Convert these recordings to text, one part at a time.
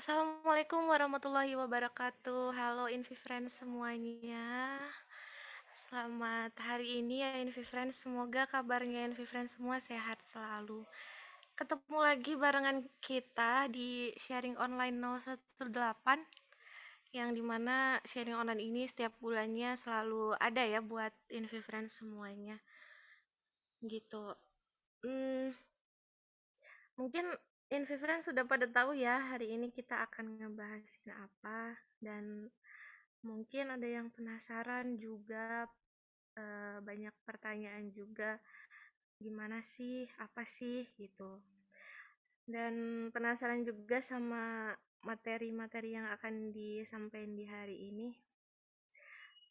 Assalamualaikum warahmatullahi wabarakatuh. Halo Invi Friends semuanya. Selamat hari ini ya Invi Friends. Semoga kabarnya Invi Friends semua sehat selalu. Ketemu lagi barengan kita di sharing online 018 yang dimana sharing online ini setiap bulannya selalu ada ya buat Invi Friends semuanya. Gitu. Hmm, Mungkin Invi Friends sudah pada tahu ya hari ini kita akan ngebahasin apa, dan mungkin ada yang penasaran juga, banyak pertanyaan juga, gimana sih, apa sih gitu. Dan penasaran juga sama materi-materi yang akan disampaikan di hari ini.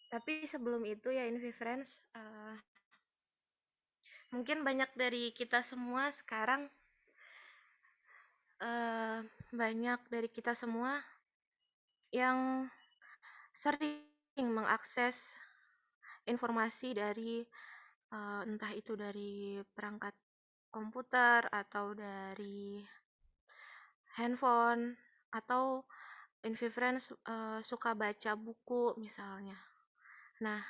Tapi sebelum itu ya Invi Friends, mungkin banyak dari kita semua sekarang, banyak dari kita semua yang sering mengakses informasi dari entah itu dari perangkat komputer atau dari handphone atau Infifriends suka baca buku misalnya. Nah,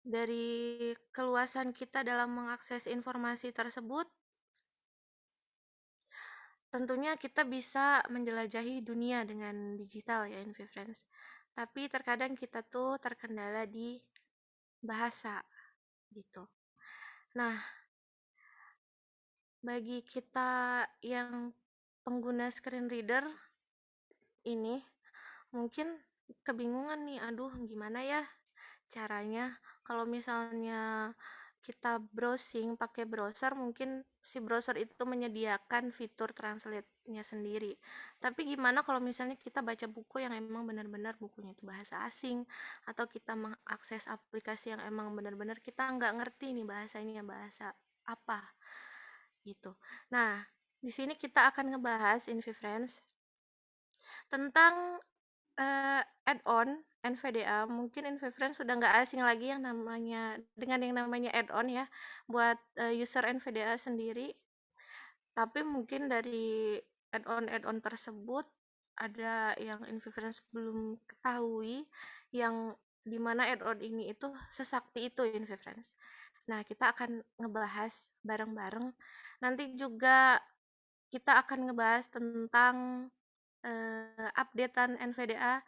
dari keluasan kita dalam mengakses informasi tersebut, tentunya kita bisa menjelajahi dunia dengan digital ya Infifriends. Tapi terkadang kita tuh terkendala di bahasa gitu. Nah, bagi kita yang pengguna screen reader ini mungkin kebingungan nih, aduh gimana ya caranya kalau misalnya kita browsing pakai browser, mungkin si browser itu menyediakan fitur translate-nya sendiri. Tapi gimana kalau misalnya kita baca buku yang emang benar-benar bukunya itu bahasa asing, atau kita mengakses aplikasi yang emang benar-benar kita nggak ngerti nih bahasanya bahasa apa gitu. Nah, di sini kita akan ngebahas Infifriends tentang add-on NVDA. Mungkin Infifriends sudah nggak asing lagi dengan yang namanya add-on ya buat user NVDA sendiri. Tapi mungkin dari add-on tersebut ada yang Infifriends belum ketahui, yang dimana add-on ini itu sesakti itu Infifriends. Nah, kita akan ngebahas bareng-bareng. Nanti juga kita akan ngebahas tentang updatean NVDA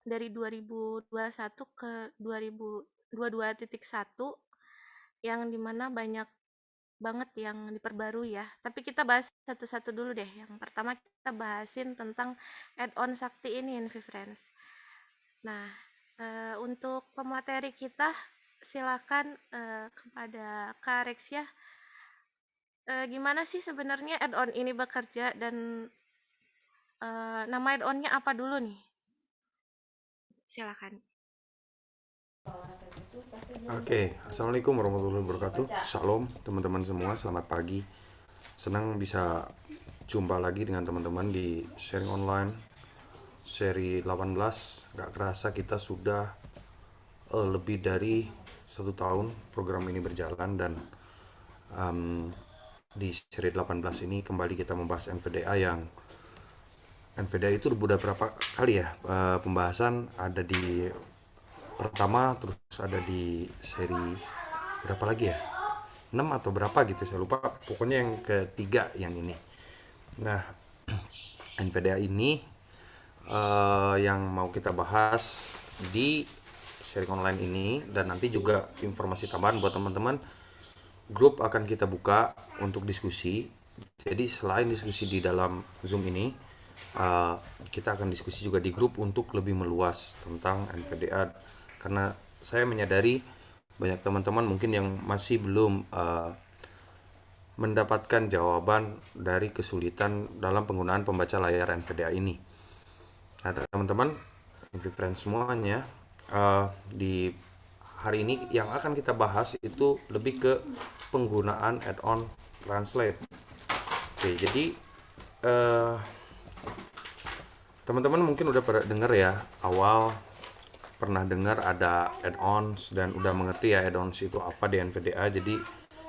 dari 2021 ke 2022.1 yang dimana banyak banget yang diperbarui ya. Tapi kita bahas satu-satu dulu deh. Yang pertama kita bahasin tentang add-on Sakti ini Infifriends. Nah, untuk pemateri kita silakan kepada Kak Rex ya. Gimana sih sebenarnya add-on ini bekerja, dan nama add-onnya apa dulu nih? Silakan. Oke, Assalamualaikum warahmatullahi wabarakatuh. Shalom teman-teman semua, selamat pagi. Senang bisa jumpa lagi dengan teman-teman di sharing online seri 18. Gak kerasa kita sudah lebih dari 1 tahun program ini berjalan, dan di seri 18 ini kembali kita membahas NVDA. Yang NVDA itu udah berapa kali ya pembahasan, ada di pertama, terus ada di seri berapa lagi ya, 6 atau berapa gitu, saya lupa, pokoknya yang ketiga yang ini. Nah, NVDA ini yang mau kita bahas di sharing online ini, dan nanti juga informasi tambahan buat teman-teman, grup akan kita buka untuk diskusi. Jadi selain diskusi di dalam Zoom ini, kita akan diskusi juga di grup untuk lebih meluas tentang NVDA, karena saya menyadari banyak teman-teman mungkin yang masih belum mendapatkan jawaban dari kesulitan dalam penggunaan pembaca layar NVDA ini. Nah, teman-teman, Infifriends semuanya, di hari ini yang akan kita bahas itu lebih ke penggunaan add-on translate. Oke, jadi teman-teman mungkin udah pernah dengar ya, awal pernah dengar ada add-ons dan udah mengerti ya add-ons itu apa di NVDA. Jadi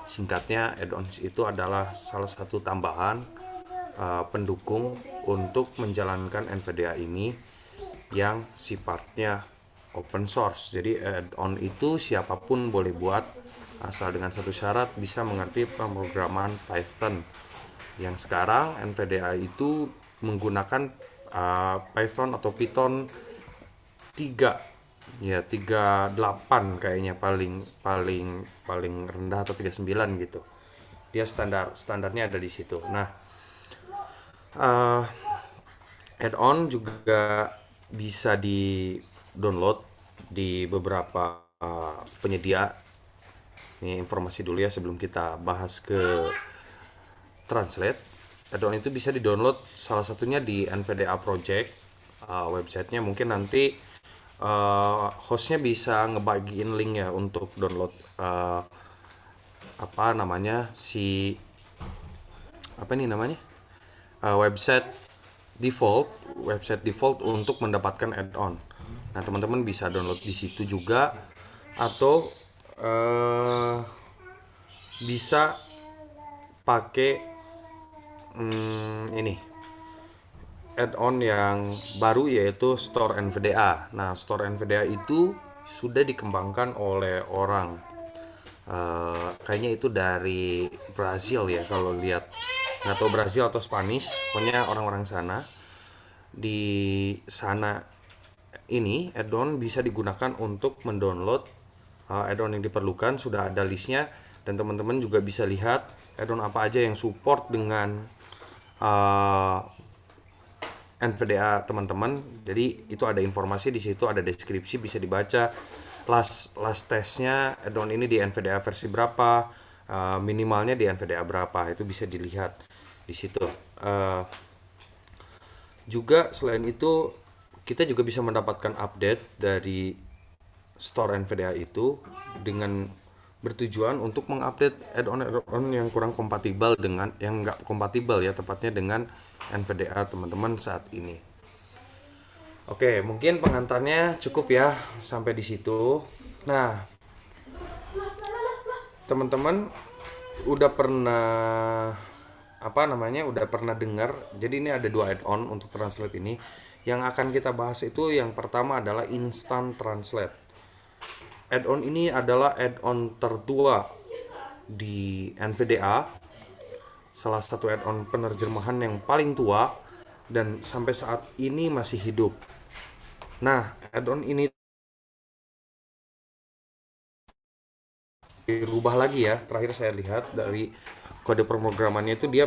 singkatnya, add-ons itu adalah salah satu tambahan pendukung untuk menjalankan NVDA ini yang sifatnya open source. Jadi add-on itu siapapun boleh buat asal dengan satu syarat bisa mengerti pemrograman Python. Yang sekarang NVDA itu menggunakan Python atau Python 3 ya 38 kayaknya paling paling paling rendah atau 39 gitu. Dia standarnya ada di situ. Nah, uh, add-on juga bisa di download di beberapa penyedia. Ini informasi dulu ya sebelum kita bahas ke translate. Add-on itu bisa di download salah satunya di NVDA Project websitenya. Mungkin nanti hostnya bisa ngebagiin link ya untuk download apa namanya si apa nih namanya website default untuk mendapatkan add-on. Nah, teman-teman bisa download di situ juga atau bisa pakai ini add-on yang baru yaitu Store NVDA. Nah, Store NVDA itu sudah dikembangkan oleh orang kayaknya itu dari Brazil ya kalau lihat, nggak tahu Brazil atau Spanish, pokoknya orang-orang sana. Di sana ini add-on bisa digunakan untuk mendownload add-on yang diperlukan, sudah ada listnya, dan teman-teman juga bisa lihat add-on apa aja yang support dengan uh, NVDA teman-teman. Jadi itu ada informasi di situ, ada deskripsi, bisa dibaca last testnya add-on ini di NVDA versi berapa, minimalnya di NVDA berapa, itu bisa dilihat di situ. Juga selain itu kita juga bisa mendapatkan update dari store NVDA itu dengan bertujuan untuk mengupdate add-on yang kurang kompatibel dengan yang nggak kompatibel ya tepatnya dengan NVDA teman-teman saat ini. Oke, mungkin pengantarnya cukup ya sampai di situ. Nah, teman-teman udah pernah udah pernah dengar. Jadi ini ada dua add-on untuk translate ini. Yang akan kita bahas itu yang pertama adalah Instant Translate. Add-on ini adalah add-on tertua di NVDA, salah satu add-on penerjemahan yang paling tua dan sampai saat ini masih hidup. Nah, add-on ini dirubah lagi ya. Terakhir saya lihat dari kode pemrogramannya itu dia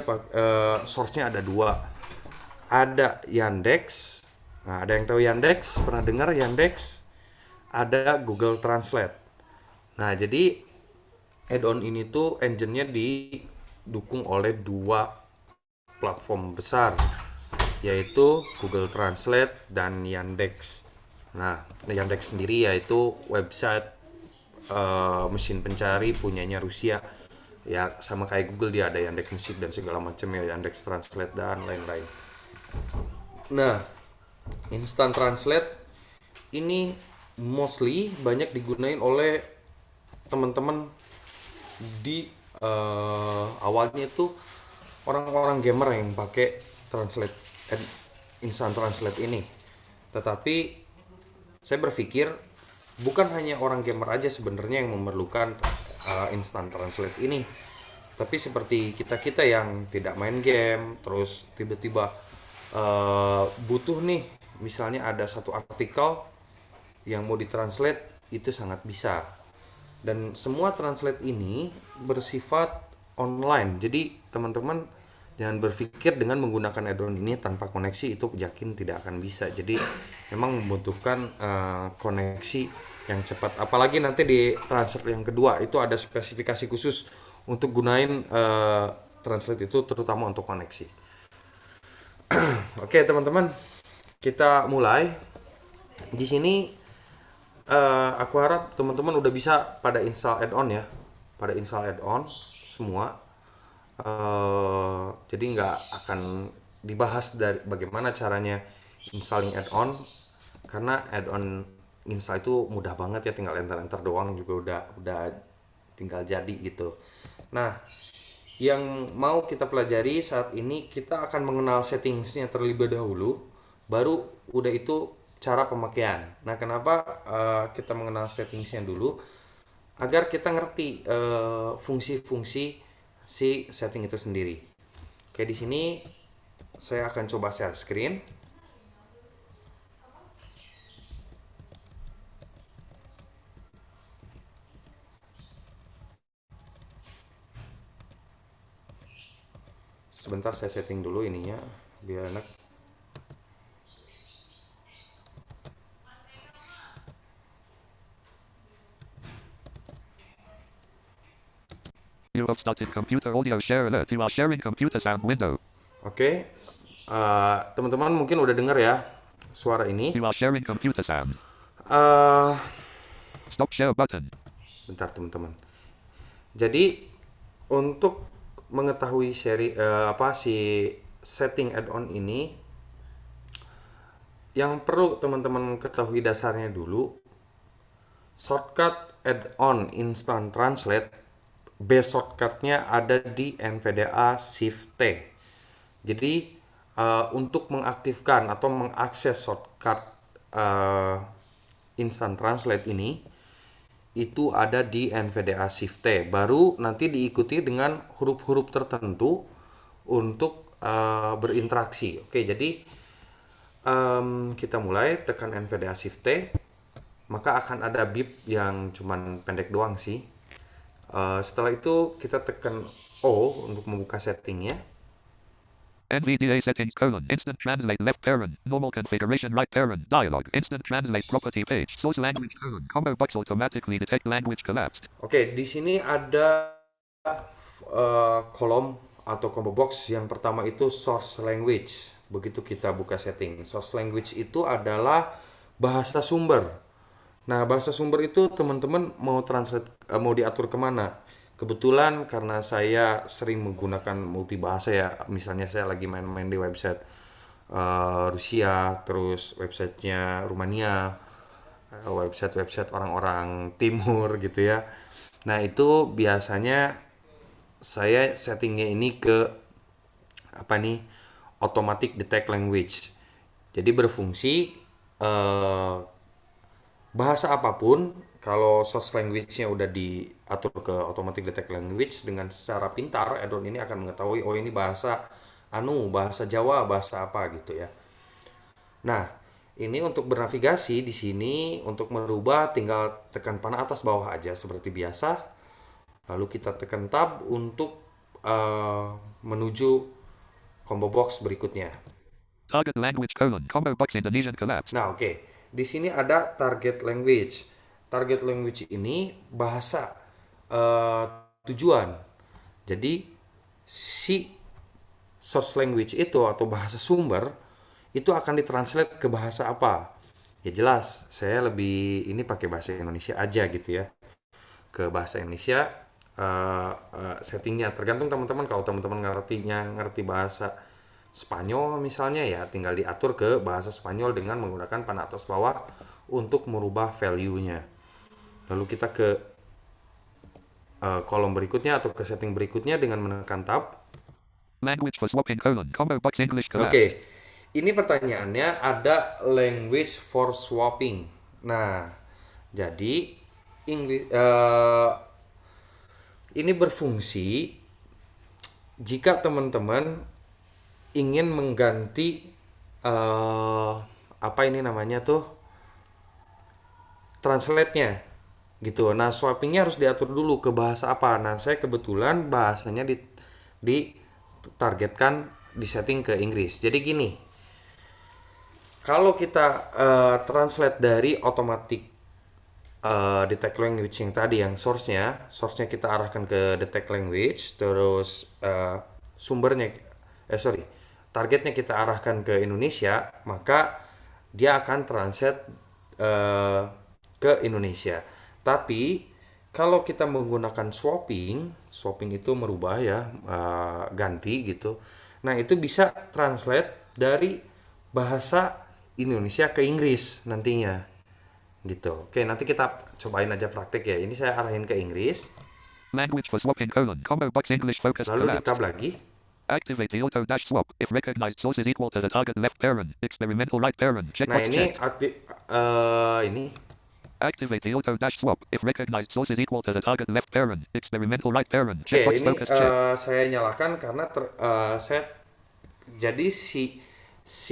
source-nya ada dua. Ada Yandex. Nah, ada yang tahu Yandex? Pernah dengar Yandex? Ada Google Translate. Nah, jadi add-on ini tuh engine-nya didukung oleh dua platform besar, yaitu Google Translate dan Yandex. Nah, Yandex sendiri yaitu website mesin pencari punyanya Rusia. Ya, sama kayak Google, dia ada Yandex Musik dan segala macam ya, Yandex Translate dan lain-lain. Nah, Instant Translate ini mostly banyak digunain oleh teman-teman di awalnya itu orang-orang gamer yang pakai translate instant translate ini. Tetapi saya berpikir bukan hanya orang gamer aja sebenarnya yang memerlukan instant translate ini, tapi seperti kita-kita yang tidak main game terus tiba-tiba butuh nih, misalnya ada satu artikel yang mau ditranslate, itu sangat bisa. Dan semua translate ini bersifat online. Jadi teman-teman jangan berpikir dengan menggunakan add-on ini tanpa koneksi itu yakin tidak akan bisa. Jadi memang membutuhkan koneksi yang cepat. Apalagi nanti di translate yang kedua itu ada spesifikasi khusus untuk gunain translate itu, terutama untuk koneksi. Oke teman-teman, kita mulai. Di sini aku harap teman-teman udah bisa pada install add-on ya, pada install add-on semua. Jadi nggak akan dibahas dari bagaimana caranya installing add-on, karena add-on install itu mudah banget ya, tinggal enter-enter doang juga udah tinggal jadi gitu. Nah, Yang mau kita pelajari saat ini, kita akan mengenal settingsnya terlebih dahulu, baru udah itu cara pemakaian. Nah, kenapa kita mengenal settingsnya dulu? Agar kita ngerti fungsi-fungsi si setting itu sendiri. Kayak di sini saya akan coba share screen. Sebentar saya setting dulu ininya biar enak. You have started computer audio share alert. You are sharing computer sound window. Oke, teman-teman mungkin udah dengar ya suara ini. You are sharing computer sound. Eh, Stop share button. bentar teman-teman. Jadi untuk mengetahui si setting add-on ini, yang perlu teman-teman ketahui dasarnya dulu, shortcut add-on instant translate base shortcutnya ada di NVDA Shift T. Jadi untuk mengaktifkan atau mengakses shortcut instant translate ini itu ada di NVDA Shift T. Baru nanti diikuti dengan huruf-huruf tertentu untuk berinteraksi. Oke, jadi kita mulai tekan NVDA Shift T, maka akan ada bip yang cuman pendek doang sih. Setelah itu kita tekan O untuk membuka settingnya. NVDA settings : instant translate left parent, normal configuration right parent, dialog, instant translate property page, source language : combo box automatically detect language collapsed. Oke, di sini ada kolom atau combo box. Yang pertama itu source language. Begitu kita buka setting, source language itu adalah bahasa sumber. Nah, bahasa sumber itu teman-teman mau translate, mau diatur kemana? Kebetulan karena saya sering menggunakan multibahasa ya, misalnya saya lagi main-main di website Rusia, terus websitenya Rumania, website-website orang-orang timur gitu ya. Nah, itu biasanya saya settingnya ini ke apa nih, automatic detect language. Jadi berfungsi bahasa apapun, kalau source language-nya udah diatur ke automatic detect language, dengan secara pintar add-on ini akan mengetahui oh ini bahasa bahasa Jawa, bahasa apa gitu ya. Nah, ini untuk bernavigasi di sini, untuk merubah tinggal tekan panah atas bawah aja seperti biasa. Lalu kita tekan tab untuk menuju combo box berikutnya. Target language : combo box Indonesian collapsed. Nah, oke. Di sini ada target language. Target language ini bahasa tujuan. Jadi si source language itu atau bahasa sumber itu akan ditranslate ke bahasa apa? Ya jelas, saya lebih ini pakai bahasa Indonesia aja gitu ya. Ke bahasa Indonesia settingnya tergantung teman-teman. Kalau teman-teman ngerti bahasa Spanyol misalnya, ya tinggal diatur ke bahasa Spanyol dengan menggunakan panah atas bawah untuk merubah value-nya. Lalu kita ke kolom berikutnya atau ke setting berikutnya dengan menekan tab. Language for swapping : combo box English collapsed. Oke, ini pertanyaannya ada language for swapping. Nah, jadi ini berfungsi jika teman-teman ingin mengganti apa ini namanya tuh, translate-nya gitu. Nah, swappingnya harus diatur dulu ke bahasa apa. Nah, saya kebetulan bahasanya ditargetkan di setting ke Inggris. Jadi gini, kalau kita translate dari automatic detect language yang tadi, yang source-nya kita arahkan ke detect language, terus targetnya kita arahkan ke Indonesia, maka dia akan translate ke Indonesia. Tapi kalau kita menggunakan swapping itu merubah ya, ganti gitu. Nah, itu bisa translate dari bahasa Indonesia ke Inggris nantinya gitu. Oke, nanti kita cobain aja praktek ya. Ini saya arahin ke Inggris. Language for swapping : combo box English focus Lalu di collapsed. tab lagi. Activate the auto dash swap if recognized source is equal to the target left parent. Experimental right parent. Nah, Checkbox ini checked. ini Activate the auto dash swap if recognized source is equal to the target left parent. Experimental right parent. Oke, Checkbox ini focus check. saya nyalakan karena jadi si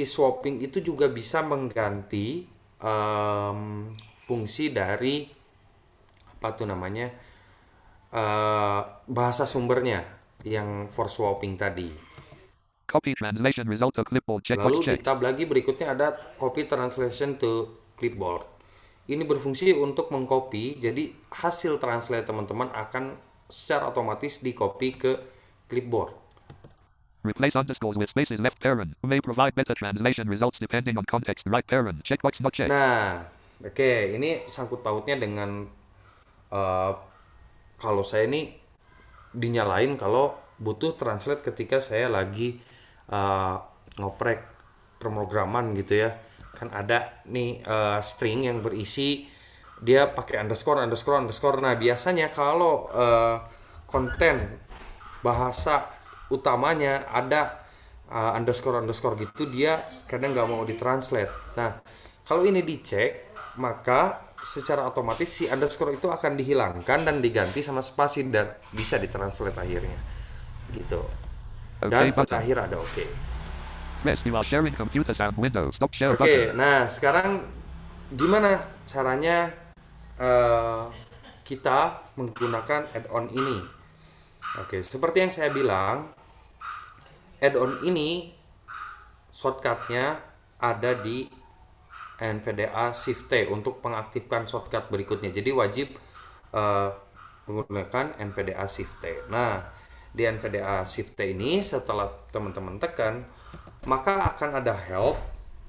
swapping itu juga bisa mengganti fungsi dari apa tuh namanya bahasa sumbernya yang for swapping tadi. Copy translation result to clipboard. Checkbox Lalu di checked. tab lagi berikutnya ada copy translation to clipboard. Ini berfungsi untuk mengcopy, jadi hasil translate teman-teman akan secara otomatis di copy ke clipboard. Replace underscores with spaces left parent. May provide better translation results depending on context. Right parent. Checkbox not checked. Nah, oke, ini sangkut pautnya dengan kalau saya ini dinyalain kalau butuh translate ketika saya lagi ngoprek pemrograman gitu ya. Kan ada nih string yang berisi dia pakai underscore. Nah, biasanya kalau konten bahasa utamanya ada underscore gitu, dia kadang nggak mau ditranslate. Nah, kalau ini dicek, maka secara otomatis si underscore itu akan dihilangkan dan diganti sama spasi dan bisa ditranslate akhirnya gitu. Dan Okay button. terakhir ada oke. Press you are sharing computer sound window. Stop share Oke, button. nah sekarang gimana caranya kita menggunakan add-on ini? Oke, seperti yang saya bilang, add-on ini shortcutnya ada di NVDA Shift T untuk mengaktifkan shortcut berikutnya. Jadi wajib menggunakan NVDA Shift T. Nah, di NVDA Shift T ini setelah teman-teman tekan, maka akan ada help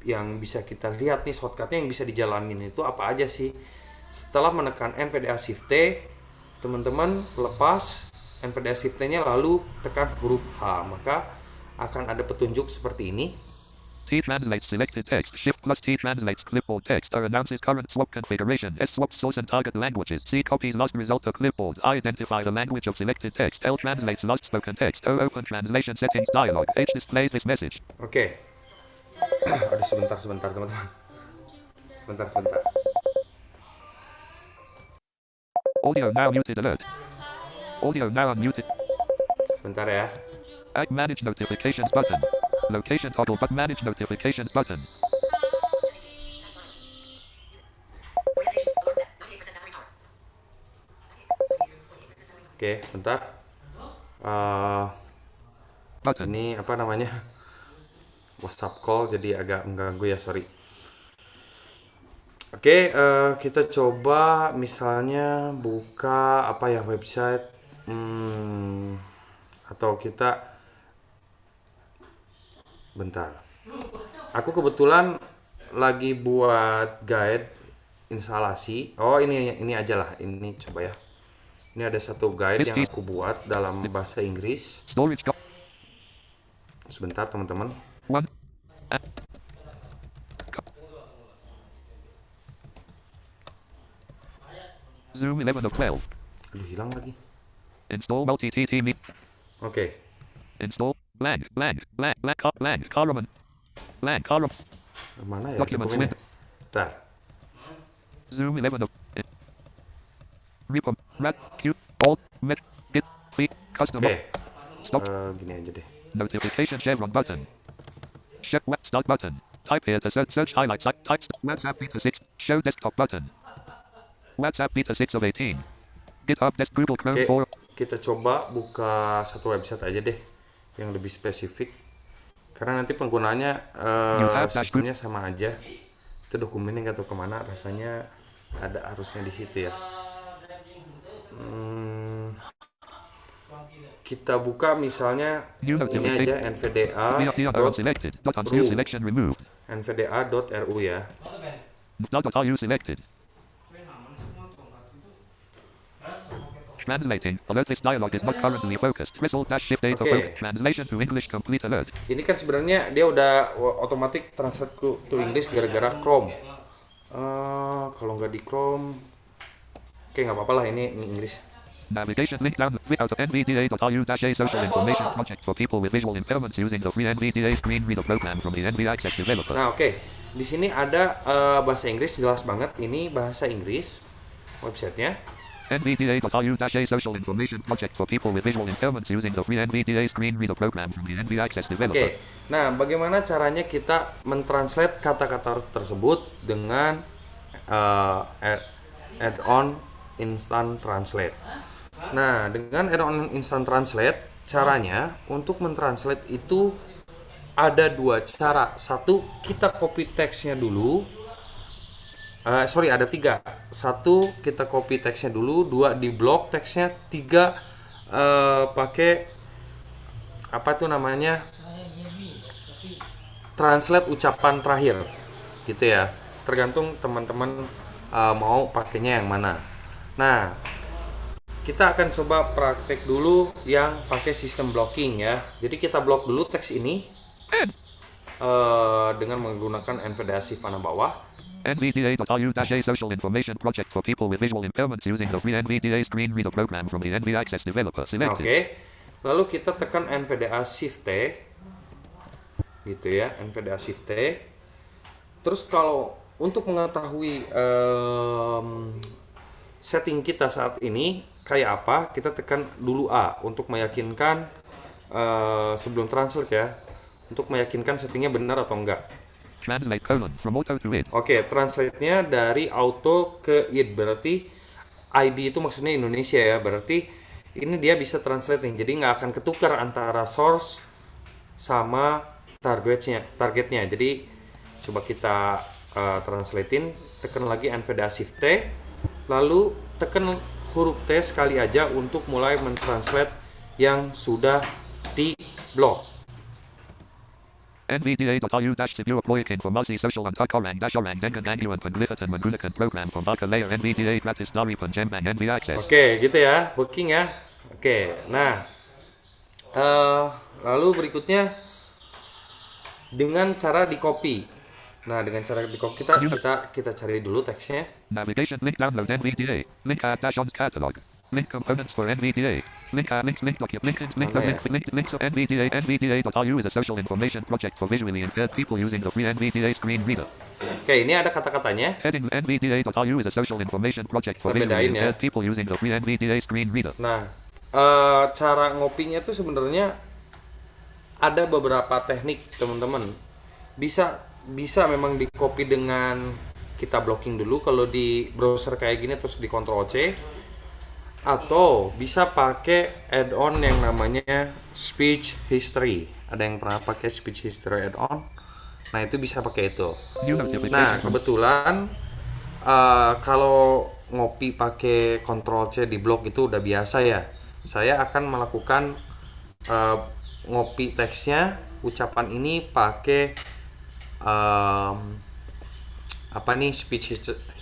yang bisa kita lihat nih shortcutnya yang bisa dijalanin itu apa aja sih. Setelah menekan NVDA Shift T, teman-teman lepas NVDA Shift T-nya lalu tekan huruf H, maka akan ada petunjuk seperti ini. T translates selected text. Shift plus T translates clipboard text. R announces current swap configuration. S swaps source and target languages. C copies last result to clipboard. I identify the language of selected text. L translates last spoken text. O open translation settings dialog. H displays this message. Oke. Aduh, sebentar teman-teman. Sebentar. Audio now muted alert. Audio now unmuted. Sebentar ya. Add manage notifications button. Location toggle but manage notifications button. Oke, bentar. Button. Ini apa namanya? WhatsApp call jadi agak mengganggu ya, sorry. Oke, kita coba misalnya buka apa ya, website atau kita bentar. Aku kebetulan lagi buat guide instalasi. Oh, ini aja lah. Ini coba ya. Ini ada satu guide yang aku buat dalam bahasa Inggris. Storage go. Sebentar, teman-teman. One. Zoom 11 of 12. Aduh, hilang lagi. Install multi-TT meet. Oke. Install blank column. Blank column. Mana ya Documents dokumennya? Bentar. Zoom 11 of Repo Rat Q Alt Met Git Feed Custom Oke. Stop Gini aja deh. Notification chevron button. Chef web start button. Type here to search highlights. Type WhatsApp beta 6. Show desktop button. WhatsApp beta 6 of 18. GitHub desk Google Chrome Oke, 4. kita coba buka satu website aja deh yang lebih spesifik. Karena nanti penggunaannya sistemnya sama aja. Itu dokumennya nggak tahu kemana, rasanya ada arusnya di situ ya. Kita buka misalnya ini aja nvda.ru nvda.ru ya. Translating. Alert this dialog is not currently focused. Result dash shift A to focus. Translation to English complete alert. Ini kan sebenarnya dia udah otomatis translate to English gara-gara Chrome. Kalau nggak di Chrome, oke nggak apa-apa lah, ini English. Navigation link down out of NVDA.ru-A social information project for people with visual impairments using the free NVDA screen reader program from the NV Access developer. Nah, oke. Di sini ada bahasa Inggris, jelas banget. Ini bahasa Inggris websitenya. NVDA.ru-A social information project for people with visual impairments using the free NVDA screen reader program from the NV Access developer. Oke. Nah, bagaimana caranya kita mentranslate kata-kata tersebut dengan add-on Instant Translate. Nah, dengan add-on Instant Translate, caranya untuk mentranslate itu ada dua cara. Satu, kita copy teksnya dulu. Ada tiga. Satu, kita copy teksnya dulu. Dua, di blok teksnya. Tiga, pakai apa tuh namanya, translate ucapan terakhir, gitu ya. Tergantung teman-teman mau pakainya yang mana. Nah, kita akan coba praktek dulu yang pakai sistem blocking ya. Jadi kita blok dulu teks ini dengan menggunakan NVDA shift panah bawah. NVDA.ru-A social information project for people with visual impairments using the free NVDA screen reader program from the NV Access developer. Selected. Oke. Lalu kita tekan NVDA shift T. Gitu ya, NVDA shift T. Terus kalau untuk mengetahui setting kita saat ini kayak apa, kita tekan dulu A untuk meyakinkan sebelum translate ya, untuk meyakinkan settingnya benar atau enggak. Translate colon from auto to id. Oke, translate-nya dari auto ke id, berarti ID itu maksudnya Indonesia ya, berarti ini dia bisa translate nih, jadi nggak akan ketukar antara source sama targetnya. Jadi coba kita translatein, tekan lagi NVDA shift T, lalu tekan huruf T sekali aja untuk mulai mentranslate yang sudah di blok. NVDA.ru-Sibura Informasi Social Antak Orang Dengan Gangguan Penglihatan Menggunakan Program Pembaca Layer NVDA Gratis dari Penjembang NV Access. Oke, gitu ya, booking ya. Oke, nah lalu berikutnya dengan cara di copy. Nah, dengan cara di copy kita cari dulu teksnya. Navigation link download NVDA. Link add dash on catalog. Link components for NVDA. Link document. Links of NVDA. NVDA.ru is a social information project for visually impaired people using the free NVDA screen reader. Oke, ini ada kata-katanya. Heading NVDA.ru is a social information project for visually impaired people using the free NVDA screen reader. Nah, cara ngopinya tuh sebenarnya ada beberapa teknik, teman-teman. Bisa memang di copy dengan kita blocking dulu kalau di browser kayak gini, terus di Ctrl C, atau bisa pakai add-on yang namanya speech history. Ada yang pernah pakai speech history add-on? Nah, itu bisa pakai itu. Nah, kebetulan kalau ngopi pakai Ctrl C di blok itu udah biasa ya. Saya akan melakukan ngopi teksnya, ucapan ini pakai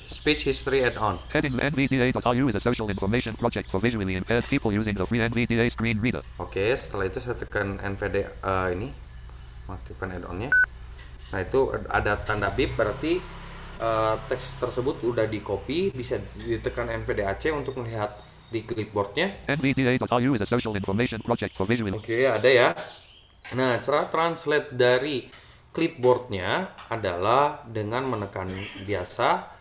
speech history add-on. Heading NVDA.ru is a social information project for visually impaired people using the free NVDA screen reader. Oke, setelah itu saya tekan NVDA ini, aktifkan add-onnya. Nah, itu ada tanda beep, berarti teks tersebut udah di copy. Bisa ditekan NVDA C untuk melihat di clipboardnya. NVDA.ru is a social information project for visually. Oke, ada ya. Nah, cara translate dari clipboardnya adalah dengan menekan biasa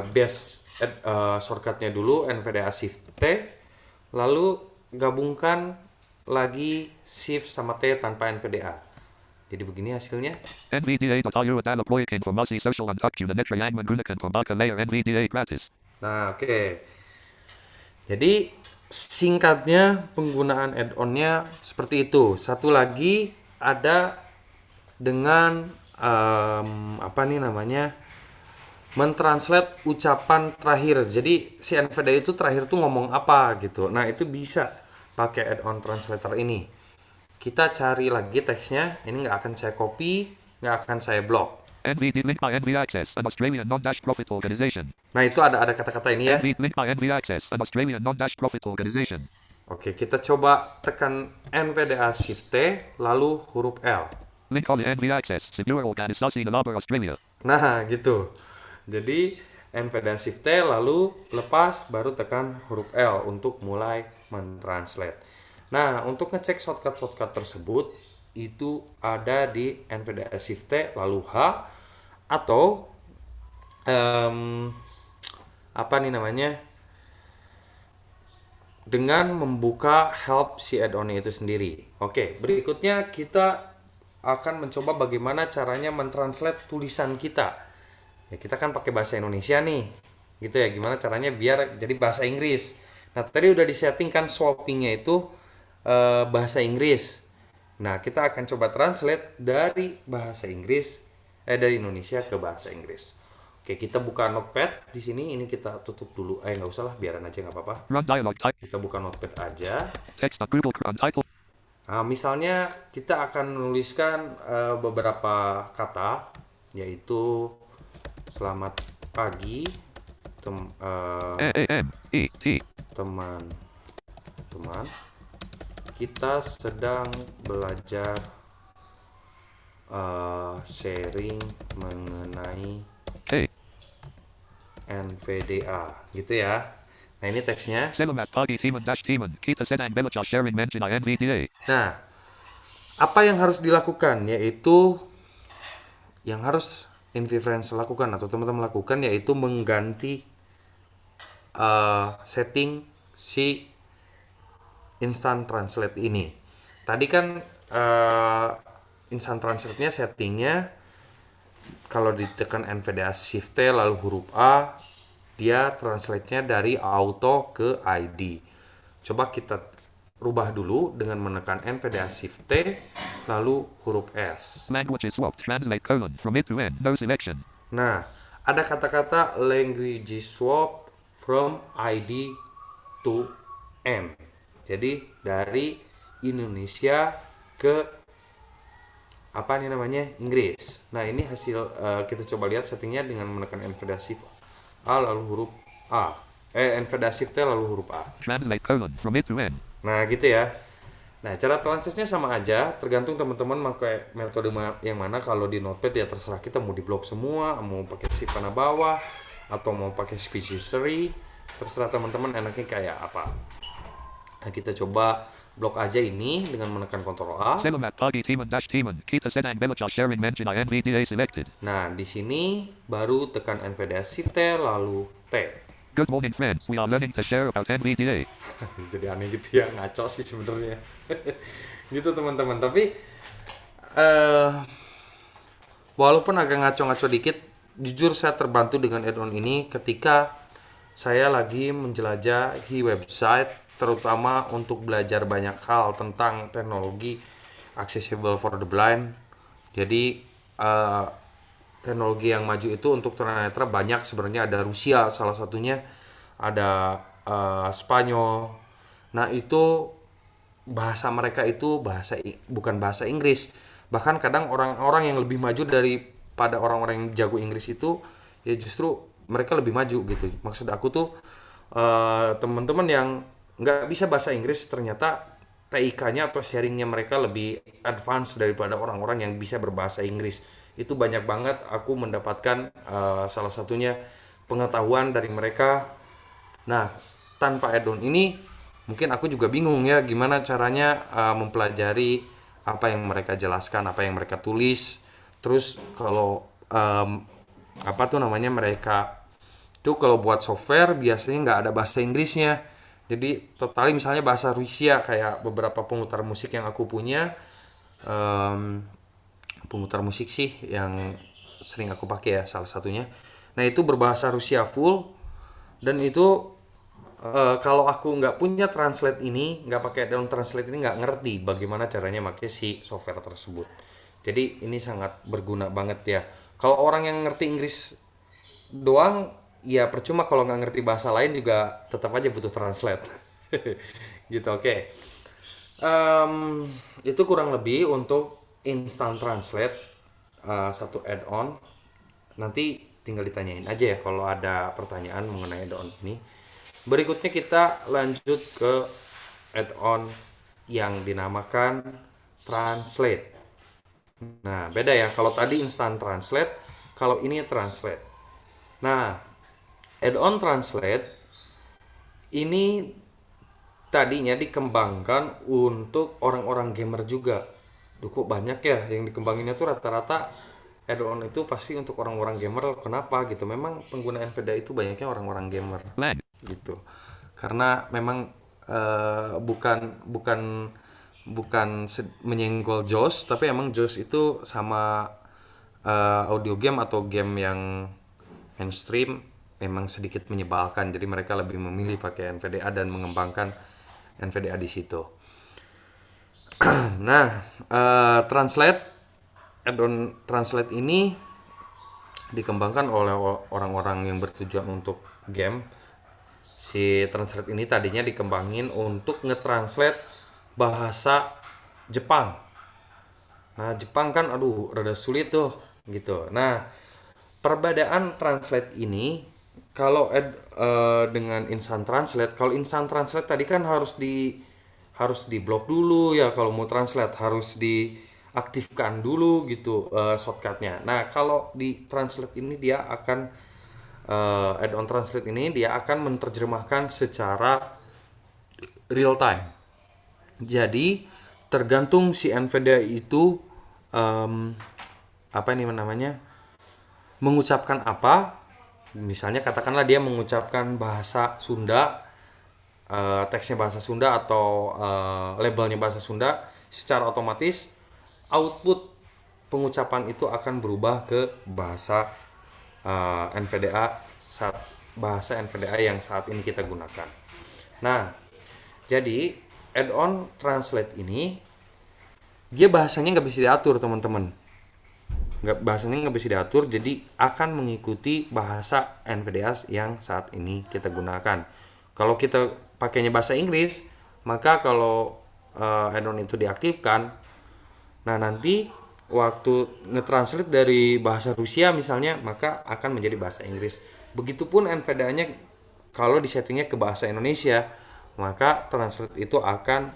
base shortcutnya dulu NVDA shift T, lalu gabungkan lagi shift sama T tanpa NVDA. Jadi begini hasilnya. NVDA.ru adalah proyek informasi social Antak Unanetra yang menggunakan pembaca layer NVDA gratis. Nah, oke. Jadi singkatnya penggunaan add-onnya seperti itu. Satu lagi ada dengan mentranslate ucapan terakhir. Jadi si NVDA itu terakhir tuh ngomong apa gitu. Nah, itu bisa pakai add-on translator ini. Kita cari lagi teksnya. Ini nggak akan saya copy, nggak akan saya blok. NVD link by NV Access, an Australian non-profit organization. Nah, itu ada kata-kata ini ya. NV link by NV Access, an Australian non-profit organization. Oke, kita coba tekan NVDA shift T lalu huruf L. Link oleh NV Access, sebuah organisasi labor Australia. Nah, gitu. Jadi NVDA Shift T, lalu lepas baru tekan huruf L untuk mulai mentranslate. Nah, untuk ngecek shortcut tersebut itu ada di NVDA Shift T lalu H, atau apa nih namanya, dengan membuka help si add-on itu sendiri. Oke, berikutnya kita akan mencoba bagaimana caranya mentranslate tulisan kita. Ya, kita kan pakai bahasa Indonesia nih, gitu ya. Gimana caranya biar jadi bahasa Inggris. Nah, tadi udah disetting kan swappingnya itu bahasa Inggris. Nah, kita akan coba translate dari bahasa Inggris, dari Indonesia ke bahasa Inggris. Oke, kita buka notepad di sini. Ini kita tutup dulu. Nggak usah lah, biaran aja, nggak apa-apa. Run dialog type. Kita buka notepad aja. Text on Google Chrome title. Nah, misalnya kita akan menuliskan beberapa kata, yaitu selamat pagi teman-teman, kita sedang belajar sharing mengenai NVDA, gitu ya. Nah, ini teksnya. Selamat pagi teman-teman, kita sedang belajar sharing mengenai NVDA. Nah, apa yang harus dilakukan, yaitu yang harus InViewFriends lakukan atau teman-teman lakukan, yaitu mengganti setting si Instant Translate ini. Tadi kan Instant Translate-nya settingnya kalau ditekan NVDA Shift T lalu huruf A, dia translate-nya dari auto ke ID. Coba kita rubah dulu dengan menekan NVDA Shift T lalu huruf S. Language swap, translate : from it to end, no selection. Nah, ada kata-kata language swap from ID to M. Jadi dari Indonesia ke apa nih namanya, Inggris. Nah, ini hasil kita coba lihat settingnya dengan menekan NVDA Shift A lalu huruf A. NVDA Shift T lalu huruf A. Translate : from it to end. Nah, gitu ya. Nah, cara translate-nya sama aja, tergantung teman-teman pakai metode yang mana. Kalau di Notepad ya terserah kita mau di blok semua, mau pakai shift panah bawah, atau mau pakai speech history, terserah teman-teman enaknya kayak apa. Nah, kita coba blok aja ini dengan menekan Ctrl A. Selamat pagi teman-teman, kita sedang belajar sharing mengenai NVDA selected. Nah, di sini baru tekan NVDA Shift T lalu T. Good morning friends, we are learning to share about NVDA. Jadi aneh gitu ya, ngaco sih sebenarnya. Gitu teman-teman, tapi walaupun agak ngaco-ngaco dikit, jujur saya terbantu dengan add-on ini ketika saya lagi menjelajahi website, terutama untuk belajar banyak hal tentang teknologi accessible for the blind. Jadi teknologi yang maju itu untuk tunanetra banyak sebenarnya. Ada Rusia salah satunya, ada Spanyol. Nah, itu bahasa mereka itu bukan bahasa Inggris. Bahkan kadang orang-orang yang lebih maju daripada orang-orang yang jago Inggris itu ya justru mereka lebih maju gitu. Maksud aku tuh teman-teman yang nggak bisa bahasa Inggris ternyata TIK-nya atau sharingnya mereka lebih advance daripada orang-orang yang bisa berbahasa Inggris. Itu banyak banget aku mendapatkan salah satunya pengetahuan dari mereka. Nah, tanpa add-on ini mungkin aku juga bingung ya gimana caranya mempelajari apa yang mereka jelaskan, apa yang mereka tulis. Terus kalau apa tuh namanya, mereka tuh kalau buat software biasanya nggak ada bahasa Inggrisnya. Jadi totali misalnya bahasa Rusia, kayak beberapa pemutar musik yang aku punya, pemutar musik sih yang sering aku pakai ya salah satunya. Nah, itu berbahasa Rusia full, dan itu kalau aku nggak punya translate ini, nggak pakai add-on translate ini, nggak ngerti bagaimana caranya pakai si software tersebut. Jadi ini sangat berguna banget ya. Kalau orang yang ngerti Inggris doang, ya percuma. Kalau nggak ngerti bahasa lain juga tetap aja butuh translate. Gitu, oke. Itu kurang lebih untuk instant translate satu add-on. Nanti tinggal ditanyain aja ya kalau ada pertanyaan mengenai add-on ini. Berikutnya kita lanjut ke add-on yang dinamakan translate. Nah, beda ya. Kalau tadi instant translate, kalau ini translate. Nah, Add-on Translate ini tadinya dikembangkan untuk orang-orang gamer juga. Duh, kok banyak ya yang dikembanginnya tuh rata-rata add-on itu pasti untuk orang-orang gamer. Kenapa gitu? Memang pengguna NVDA itu banyaknya orang-orang gamer Lag. gitu. Karena memang bukan bukan bukan menyenggol JOS, tapi emang JOS itu sama audio game atau game yang mainstream memang sedikit menyebalkan. Jadi mereka lebih memilih pakai NVDA dan mengembangkan NVDA di situ. Nah, add-on Translate ini dikembangkan oleh orang-orang yang bertujuan untuk game. Si Translate ini tadinya dikembangin untuk nge-translate bahasa Jepang. Nah, Jepang kan aduh rada sulit tuh gitu. Nah, perbedaan Translate ini kalau dengan Instant Translate, kalau Instant Translate tadi kan harus di blok dulu ya, kalau mau translate harus diaktifkan dulu gitu shortcutnya. Nah, kalau di Translate ini dia akan add-on Translate ini dia akan menerjemahkan secara real time. Jadi tergantung si NVDA itu apa ini namanya mengucapkan apa. Misalnya katakanlah dia mengucapkan bahasa Sunda, teksnya bahasa Sunda atau labelnya bahasa Sunda, secara otomatis output pengucapan itu akan berubah ke bahasa bahasa NVDA yang saat ini kita gunakan. Nah, jadi add-on Translate ini dia bahasanya nggak bisa diatur, teman-teman. Bahasanya nggak bisa diatur, jadi akan mengikuti bahasa NVDA yang saat ini kita gunakan. Kalau kita pakainya bahasa Inggris, maka kalau add-on itu diaktifkan, nah nanti waktu nge-translate dari bahasa Rusia misalnya, maka akan menjadi bahasa Inggris. Begitupun NVDA-nya kalau disettingnya ke bahasa Indonesia, maka translate itu akan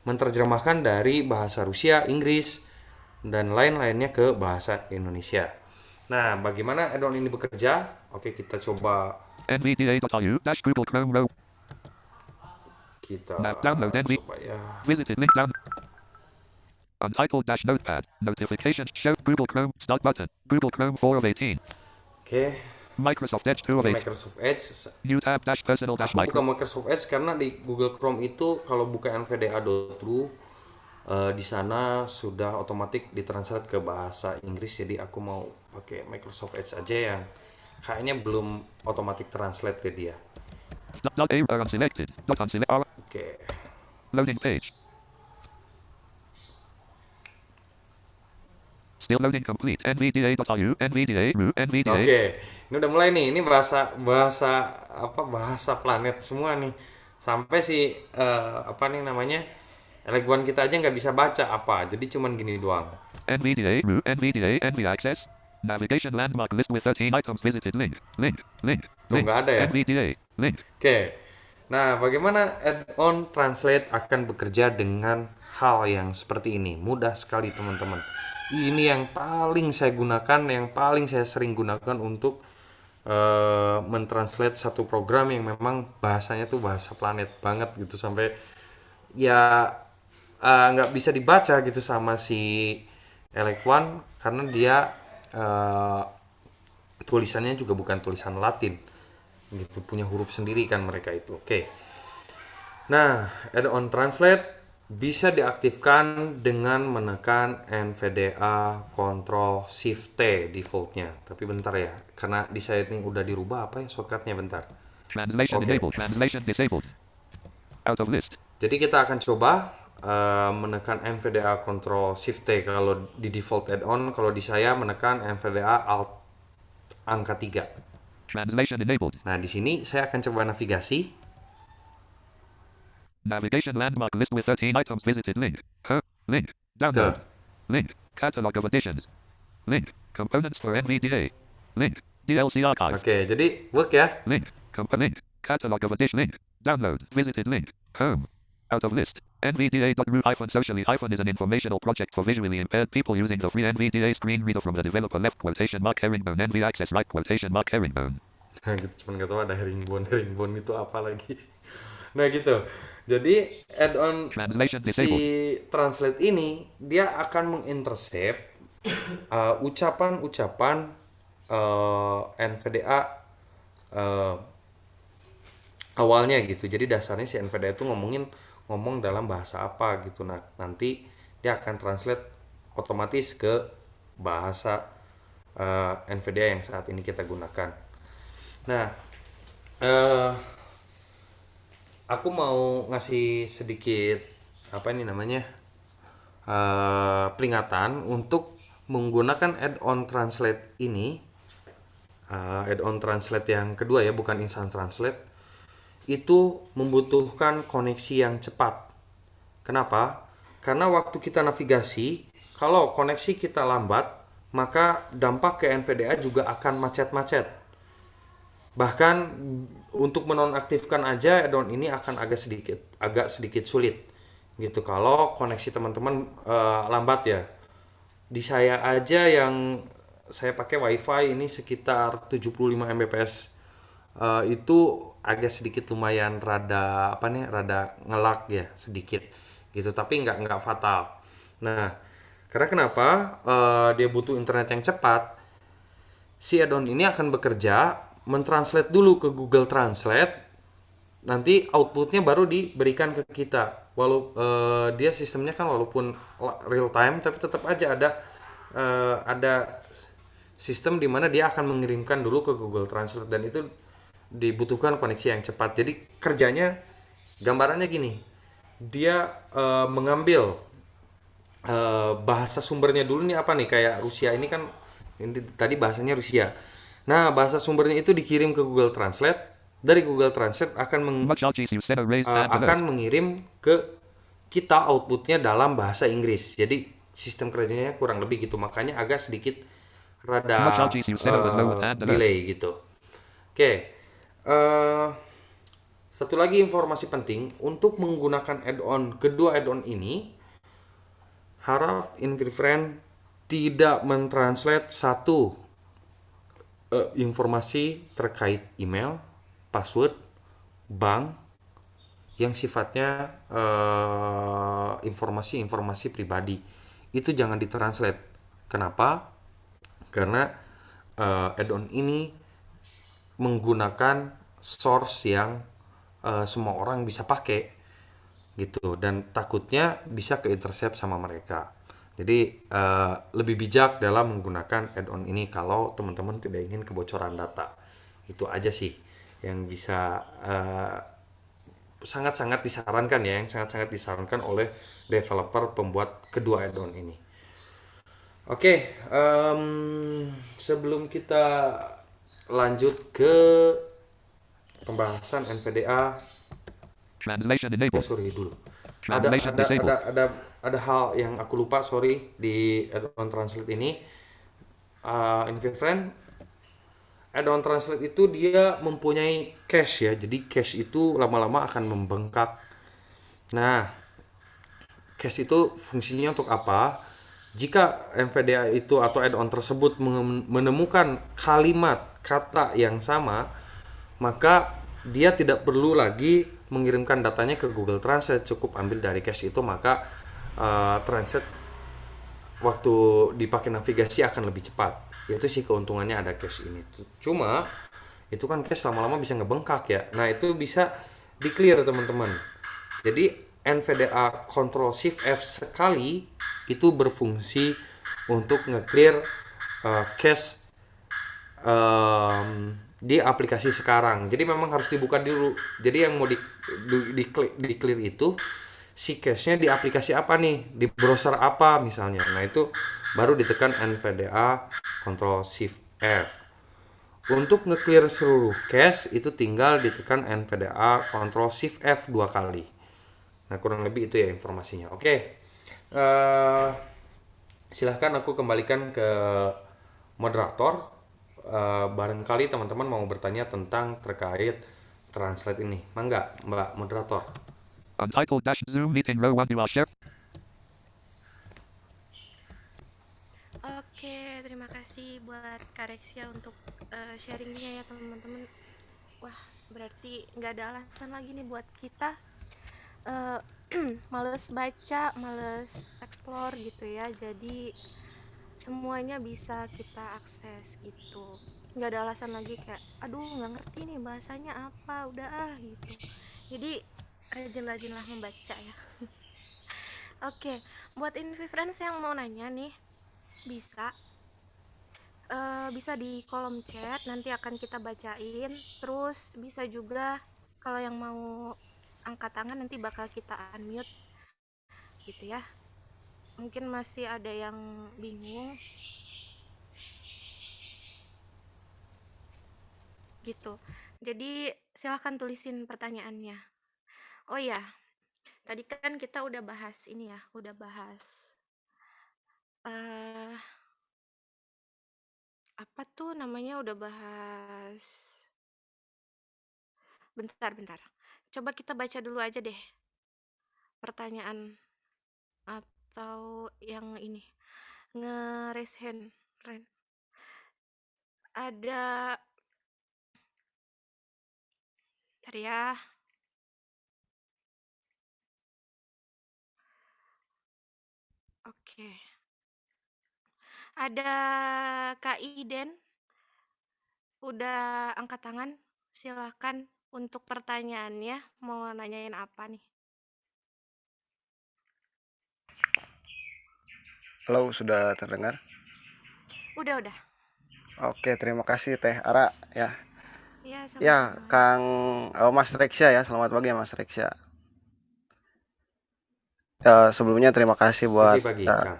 menerjemahkan dari bahasa Rusia, Inggris, dan lain-lainnya ke bahasa Indonesia. Nah, bagaimana add-on ini bekerja? Oke, kita coba. NVDA.ru-Google Chrome Row. Kita Download NV. coba ya. Visited link down. Untitled Notepad. Notifications show Google Chrome. Start button. Google Chrome 4 of 18. Oke. Microsoft Edge 2 of Ini 8. Microsoft Edge. New tab personal Aku buka Microsoft. Microsoft Edge karena di Google Chrome itu kalau buka nvda.ru di sana sudah otomatis ditranslate ke bahasa Inggris, jadi aku mau pakai Microsoft Edge aja yang kayaknya belum otomatis translate ke dia. Error unselected. Oke. Loading page. Still loading complete. NVDA.ru. NVDA. Oke, ini udah mulai nih. Ini bahasa planet semua nih. Sampai si apa nih namanya? Eleguan kita aja nggak bisa baca apa, jadi cuman gini doang. NVDA, NV Access, Navigation Landmark List with 13 items visited, link. Tuh nggak ada ya? NVDA, link. Oke, nah bagaimana add-on Translate akan bekerja dengan hal yang seperti ini? Mudah sekali teman-teman. Ini yang paling saya gunakan, yang paling saya sering gunakan untuk mentranslate satu program yang memang bahasanya tuh bahasa planet banget gitu, sampai ya nggak bisa dibaca gitu sama si Elequan karena dia tulisannya juga bukan tulisan Latin gitu, punya huruf sendiri kan mereka itu. Oke. Nah, add-on Translate bisa diaktifkan dengan menekan NVDA Ctrl Shift T defaultnya. Tapi bentar ya, karena di setting udah dirubah apa ya shortcutnya, bentar. Translation enabled, translation disabled. Out of list. Jadi kita akan coba menekan NVDA Ctrl Shift T kalau di default add-on. Kalau di saya menekan NVDA Alt angka 3. Translation enabled. Nah, di sini saya akan coba navigasi. Navigation landmark list with 13 items visited, link. Link. Download. Link. Catalog of editions. Link. Components for NVDA. Link. DLC archive. Oke, jadi work ya. Link. Link. Catalog of edition. Link. Download. Visited, link. Home. Out of list. NVDA.ru-socially- is an informational project for visually impaired people using the free NVDA screen reader from the developer left quotation mark herringbone NV access right quotation mark herringbone. Nah gitu, cuman nggak tahu ada herringbone itu apa lagi. Nah gitu. Jadi add-on Translation si disabled. translate ini dia akan mengintercept ucapan-ucapan NVDA uh, awalnya gitu. Jadi dasarnya si NVDA itu ngomong dalam bahasa apa gitu. Nah, nanti dia akan translate otomatis ke bahasa NVDA yang saat ini kita gunakan. Nah, eh, aku mau ngasih sedikit apa ini namanya peringatan untuk menggunakan add-on translate ini. Add-on translate yang kedua ya, bukan instant translate, itu membutuhkan koneksi yang cepat. Kenapa? Karena waktu kita navigasi, kalau koneksi kita lambat, maka dampak ke NVDA juga akan macet-macet. Bahkan untuk menonaktifkan aja add-on ini akan agak sedikit sulit gitu kalau koneksi teman-teman lambat ya. Di saya aja yang saya pakai WiFi ini sekitar 75 Mbps, itu agak sedikit lumayan rada ngelak ya sedikit gitu, tapi nggak fatal. Nah, karena kenapa dia butuh internet yang cepat, si add-on ini akan bekerja mentranslate dulu ke Google Translate, nanti outputnya baru diberikan ke kita. Dia sistemnya kan walaupun real time tapi tetap aja ada sistem di mana dia akan mengirimkan dulu ke Google Translate, dan itu dibutuhkan koneksi yang cepat. Jadi kerjanya gambarannya gini, dia mengambil bahasa sumbernya dulu nih, apa nih, kayak Rusia ini kan ini tadi bahasanya Rusia. Nah, bahasa sumbernya itu dikirim ke Google Translate. Dari Google Translate Much LGC set a raised hand alert. akan mengirim ke kita outputnya dalam bahasa Inggris. Jadi sistem kerjanya kurang lebih gitu. Makanya agak sedikit Much rada LGC set was low with hand alert. delay gitu. Oke. Satu lagi informasi penting untuk menggunakan kedua add-on ini, harap InfiniFriend tidak mentranslate satu informasi terkait email, password, bank yang sifatnya informasi-informasi pribadi. Itu jangan ditranslate. Kenapa? Karena add-on ini menggunakan source yang semua orang bisa pakai gitu, dan takutnya bisa ke-intercept sama mereka. Jadi lebih bijak dalam menggunakan add-on ini kalau teman-teman tidak ingin kebocoran data. Itu aja sih yang bisa sangat-sangat disarankan ya, yang sangat-sangat disarankan oleh developer pembuat kedua add-on ini. Oke, sebelum kita lanjut ke pembahasan NVDA, Translation enabled. sorry dulu. Translation disabled. Ada hal yang aku lupa, sorry, di add-on translate ini. InfiniFriend, add-on translate itu dia mempunyai cache ya. Jadi cache itu lama-lama akan membengkak. Nah, cache itu fungsinya untuk apa? Jika NVDA itu atau add-on tersebut menemukan kata yang sama, maka dia tidak perlu lagi mengirimkan datanya ke Google Translate, cukup ambil dari cache itu, maka translate waktu dipakai navigasi akan lebih cepat. Itu sih keuntungannya ada cache ini. Cuma itu kan cache lama-lama bisa ngebengkak ya. Nah, itu bisa di-clear teman-teman. Jadi NVDA Ctrl Shift F sekali itu berfungsi untuk nge-clear cache di aplikasi sekarang. Jadi memang harus dibuka dulu. Jadi yang mau di clear itu si cache-nya di aplikasi apa nih, di browser apa misalnya. Nah, itu baru ditekan NVDA Ctrl Shift F. Untuk nge-clear seluruh cache itu tinggal ditekan NVDA Ctrl Shift F 2 kali. Nah, kurang lebih itu ya informasinya. Oke. Silahkan aku kembalikan ke moderator. Barangkali teman-teman mau bertanya tentang terkait translate ini. Mangga, Mbak moderator. Untitled dash Zoom meeting row 1 to share. Oke, terima kasih buat Kak Rexia untuk sharingnya ya teman-teman. Wah, berarti nggak ada alasan lagi nih buat kita eh, males baca, males explore gitu ya. Jadi semuanya bisa kita akses gitu. Nggak ada alasan lagi kayak, aduh nggak ngerti nih bahasanya apa, udah gitu. Jadi rajin-rajinlah membaca ya. Oke, buat Invi Friends yang mau nanya nih, bisa bisa di kolom chat, nanti akan kita bacain. Terus bisa juga kalau yang mau angkat tangan nanti bakal kita unmute gitu ya. Mungkin masih ada yang bingung gitu. Jadi silahkan tulisin pertanyaannya. Oh ya, tadi kan kita udah bahas ini ya, udah bahas eh apa tuh namanya, udah bahas. Bentar. Coba kita baca dulu aja deh pertanyaan atau yang ini. Nge-raise hand. Ren. Ada, bentar ya. Oke. Ada Kak Iden, udah angkat tangan. Silahkan untuk pertanyaannya. Mau nanyain apa nih? Halo, sudah terdengar? Udah. Oke, terima kasih Teh Ara ya. Iya, Ya, sama-sama. Kang Mas Reksya ya. Selamat pagi ya Mas Reksya. Sebelumnya terima kasih buat Pagi-pagi, Kang.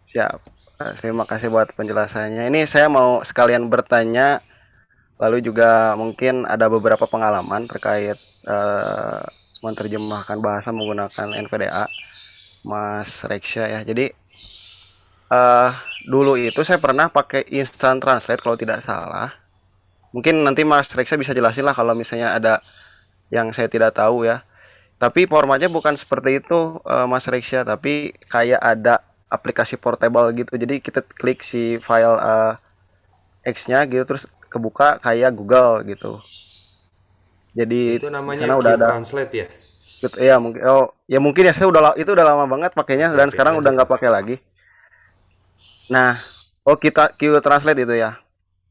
siap. Terima kasih buat penjelasannya. Ini saya mau sekalian bertanya, lalu juga mungkin ada beberapa pengalaman terkait menerjemahkan bahasa menggunakan NVDA, Mas Reksya ya. Jadi dulu itu saya pernah pakai Instant Translate kalau tidak salah. Mungkin nanti Mas Reksya bisa jelasin lah kalau misalnya ada yang saya tidak tahu ya. Tapi formatnya bukan seperti itu Mas Reksya, tapi kayak ada aplikasi portable gitu. Jadi kita klik si file X-nya gitu terus kebuka kayak Google gitu. Jadi Itu di namanya sana udah Q ada Translate ya? gitu ya mungkin ya mungkin ya saya itu udah lama banget pakainya dan Oke, sekarang udah lanjut nggak Mas. pakai lagi. Nah, kita Q Translate itu ya.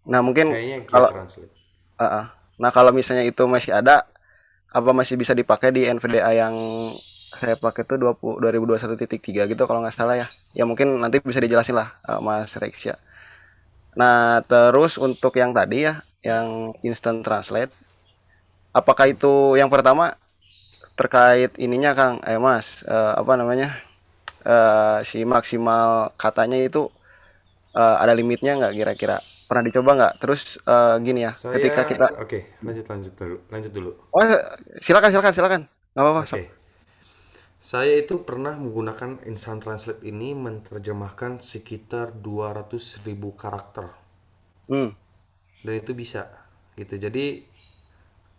Nah, mungkin Kayaknya Q kalau Translate. uh, uh. nah kalau misalnya itu masih ada apa masih bisa dipakai di NVDA yang saya pakai tuh 2021.3 gitu kalau nggak salah ya. Ya mungkin nanti bisa dijelasin lah Mas Rex ya. Nah terus untuk yang tadi ya, yang instant translate, apakah itu yang pertama terkait ininya Kang, Mas, apa namanya, si maksimal katanya itu ada limitnya nggak kira-kira? Pernah dicoba nggak? Terus gini ya, ketika kita, Oke, lanjut dulu. oh silakan, nggak apa-apa. Oke. Saya itu pernah menggunakan Instant Translate ini menerjemahkan sekitar 200.000 karakter. Hmm. Dan itu bisa gitu. Jadi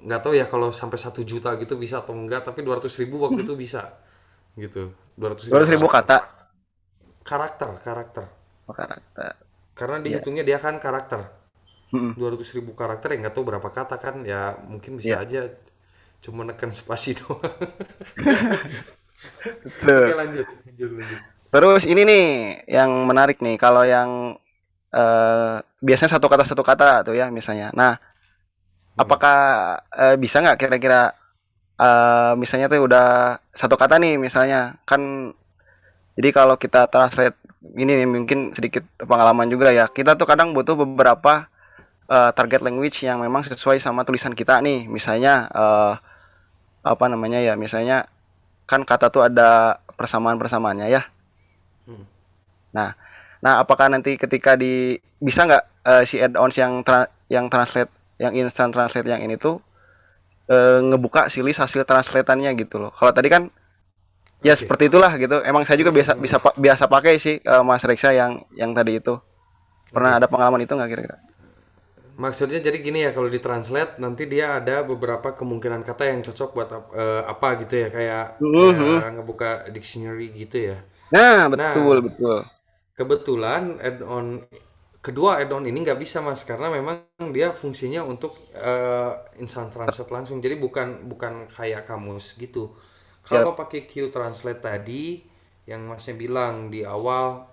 nggak tahu ya kalau sampai 1 juta gitu bisa atau enggak, tapi 200.000 waktu itu bisa gitu. 200.000 200.000 karakter. kata Karakter. per karakter. Karena Iya. dihitungnya dia kan karakter. Mm-mm. 200.000 karakter ya nggak tahu berapa kata kan, ya mungkin bisa Iya. aja cuma neken spasi doang. Oke, Betul. lanjut. Terus ini nih yang menarik nih kalau yang biasanya satu kata tuh ya misalnya. Nah, Hmm. apakah bisa nggak kira-kira misalnya tuh udah satu kata nih misalnya kan jadi kalau kita translate ini nih mungkin sedikit pengalaman juga ya. Kita tuh kadang butuh beberapa target language yang memang sesuai sama tulisan kita nih. Misalnya apa namanya ya? Misalnya kan kata tuh ada persamaan-persamaannya ya. Hmm. Nah, apakah nanti ketika bisa nggak si add-ons yang translate yang instant translate yang ini tuh ngebuka si list hasil translatannya gitu loh. Kalau tadi kan ya Oke. seperti itulah gitu. Emang saya juga biasa pakai sih Mas Reksa yang tadi itu. Pernah Oke. ada pengalaman itu nggak kira-kira? Maksudnya jadi gini ya, kalau ditranslate nanti dia ada beberapa kemungkinan kata yang cocok buat apa gitu ya, kayak Mhm. kayak ngebuka dictionary gitu ya. Nah, betul Nah, betul. kebetulan add-on kedua add-on ini nggak bisa mas karena memang dia fungsinya untuk instant translate langsung jadi bukan bukan kayak kamus gitu. Siap. Kalau pakai Q Translate tadi yang masnya bilang di awal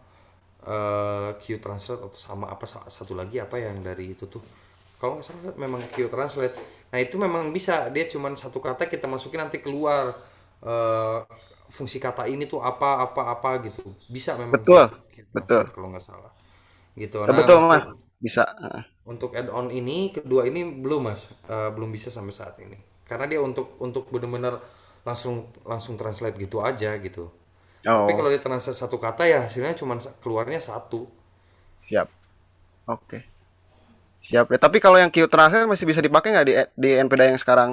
Q Translate atau sama apa satu lagi apa yang dari itu tuh kalau nggak salah memang Q Translate. Nah itu memang bisa dia cuman satu kata kita masukin nanti keluar eh, fungsi kata ini tuh apa gitu bisa memang Betul. Q Betul. Translate kalau nggak salah gitu. Ya, Nah betul Mas. Bisa. untuk add-on ini kedua ini belum mas. Belum bisa sampai saat ini karena dia untuk bener-bener langsung langsung translate gitu aja gitu. Tapi Oh, kalau dia translate satu kata ya hasilnya cuma keluarnya satu. siap. Oke. Siap ya. Tapi kalau yang Q Translate masih bisa dipakai nggak di NPDA yang sekarang?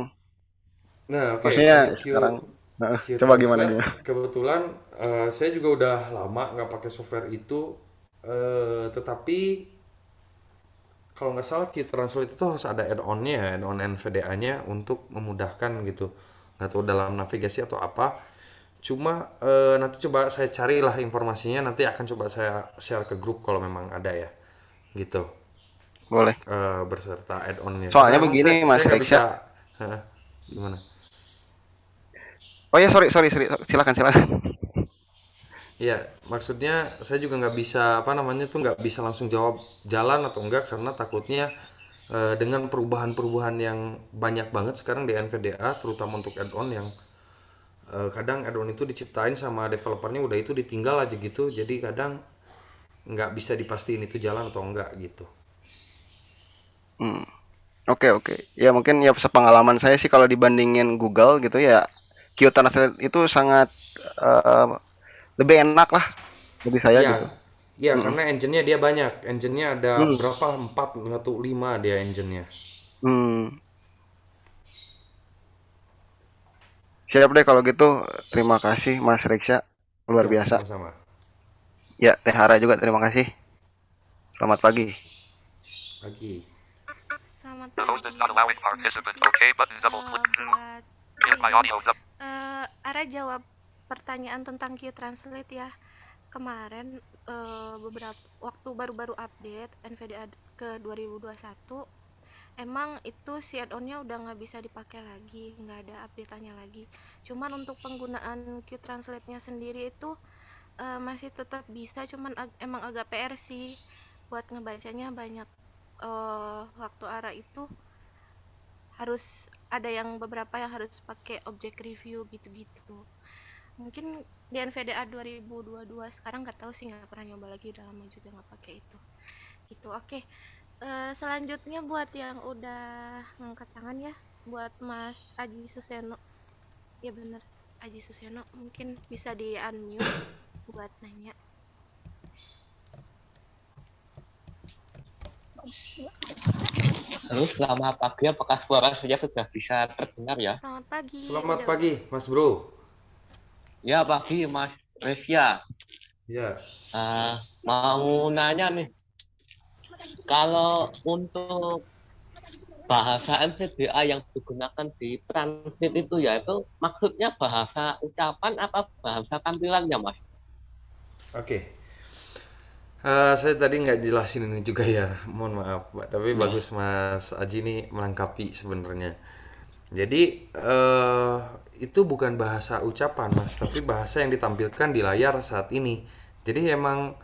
Nah, oke. Maksudnya Untuk sekarang, Q coba gimana Translate dia? kebetulan saya juga udah lama nggak pakai software itu. Tetapi kalau nggak salah Q Translate itu harus ada add-onnya ya, add-on NVDA-nya untuk memudahkan gitu. Nggak tahu dalam navigasi atau apa. Cuma nanti coba saya carilah informasinya, nanti akan coba saya share ke grup kalau memang ada ya, gitu. Boleh. Berserta add-onnya. Karena Soalnya emang saya begini saya Mas nggak bisa. Reksya. Hah, gimana? Oh ya, sorry, sorry, sorry. Silakan, silakan. Iya, maksudnya saya juga nggak bisa apa namanya tuh nggak bisa langsung jawab jalan atau enggak karena takutnya dengan perubahan-perubahan yang banyak banget sekarang di NVDA terutama untuk add-on yang kadang add-on itu diciptain sama developernya udah itu ditinggal aja gitu jadi kadang nggak bisa dipastiin itu jalan atau enggak gitu. Hmm. Oke, oke. Ya mungkin ya sepengalaman saya sih kalau dibandingin Google gitu ya, Q Translate itu sangat eh, lebih enak lah bagi saya Iya, gitu. iya Mm-mm. karena engine-nya dia banyak. Engine-nya ada Hmm. berapa? 4 atau 5 dia engine-nya. Hmm. Siap deh kalau gitu. Terima kasih Mas Reksya. Luar Ya, biasa. sama-sama. Ya, Teh Hara juga terima kasih. Selamat pagi. Pagi. Selamat The host is pagi. not allowing participants. Okay button double click. Buat Mute my ini, audio. Ara jawab pertanyaan tentang Q Translate ya. Kemarin beberapa waktu baru-baru update NVDA ke 2021, emang itu si add-onnya udah nggak bisa dipakai lagi, nggak ada update-nya lagi. Cuman untuk penggunaan Q Translate-nya sendiri itu masih tetap bisa, cuman emang agak PR sih buat ngebacanya banyak. Waktu Ara itu harus ada yang beberapa yang harus pakai objek review gitu-gitu. Mungkin di NVDA 2022 sekarang nggak tahu sih, nggak pernah nyoba lagi, udah lama juga nggak pakai itu gitu. Oke. Selanjutnya buat yang udah ngangkat tangan ya, buat Mas Aji Suseno. Ya bener, Aji Suseno, mungkin bisa di unmute buat nanya. Halo, selamat pagi. Apakah suara saya sudah bisa terdengar ya? Selamat pagi. Selamat Udah. pagi, Mas Bro. Ya, pagi, Mas Resya. Ya. Mau nanya nih, kalau untuk bahasa NVDA yang digunakan di transit itu ya, itu maksudnya bahasa ucapan apa bahasa tampilannya, Mas? Oke. Saya tadi nggak jelasin ini juga ya, mohon maaf, Pak. Tapi Ya. bagus Mas Aji nih melengkapi sebenarnya. Jadi itu bukan bahasa ucapan, Mas, tapi bahasa yang ditampilkan di layar saat ini. Jadi emang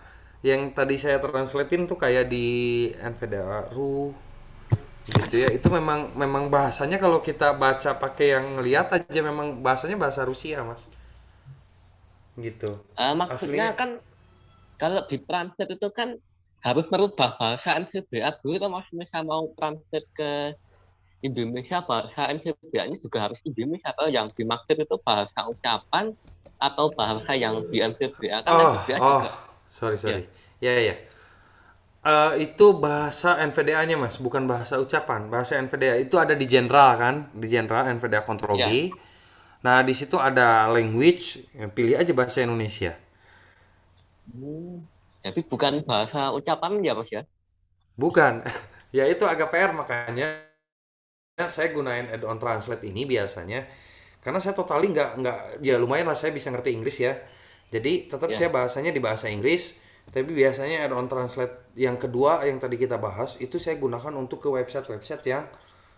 yang tadi saya translatein tuh kayak di NVDA RU gitu ya. Itu memang memang bahasanya kalau kita baca pakai yang ngelihat aja memang bahasanya bahasa Rusia, Mas. Gitu. Maksudnya Aslinya kan kalau di transit itu kan harus merubah bahasa NVDA dulu, itu Mas misal mau transit ke Indonesia, bahasa NVDA ini juga harus Indonesia, atau yang dimaksud itu bahasa ucapan atau bahasa yang di NVDA kan oh, NVDA oh, juga sorry, ya. sorry. Ya, ya. Itu bahasa NVDA-nya mas, bukan bahasa ucapan. Bahasa NVDA itu ada di general kan, di general NVDA Control G. Ya. Nah di situ ada language, pilih aja bahasa Indonesia. Jadi bukan bahasa ucapan ya Mas ya. Bukan, ya itu agak PR makanya saya gunain add-on translate ini biasanya. Karena saya totally nggak, ya lumayan lah saya bisa ngerti Inggris ya. Jadi tetap saya Ya. bahasanya di bahasa Inggris. Tapi biasanya add-on translate yang kedua yang tadi kita bahas itu saya gunakan untuk ke website-website yang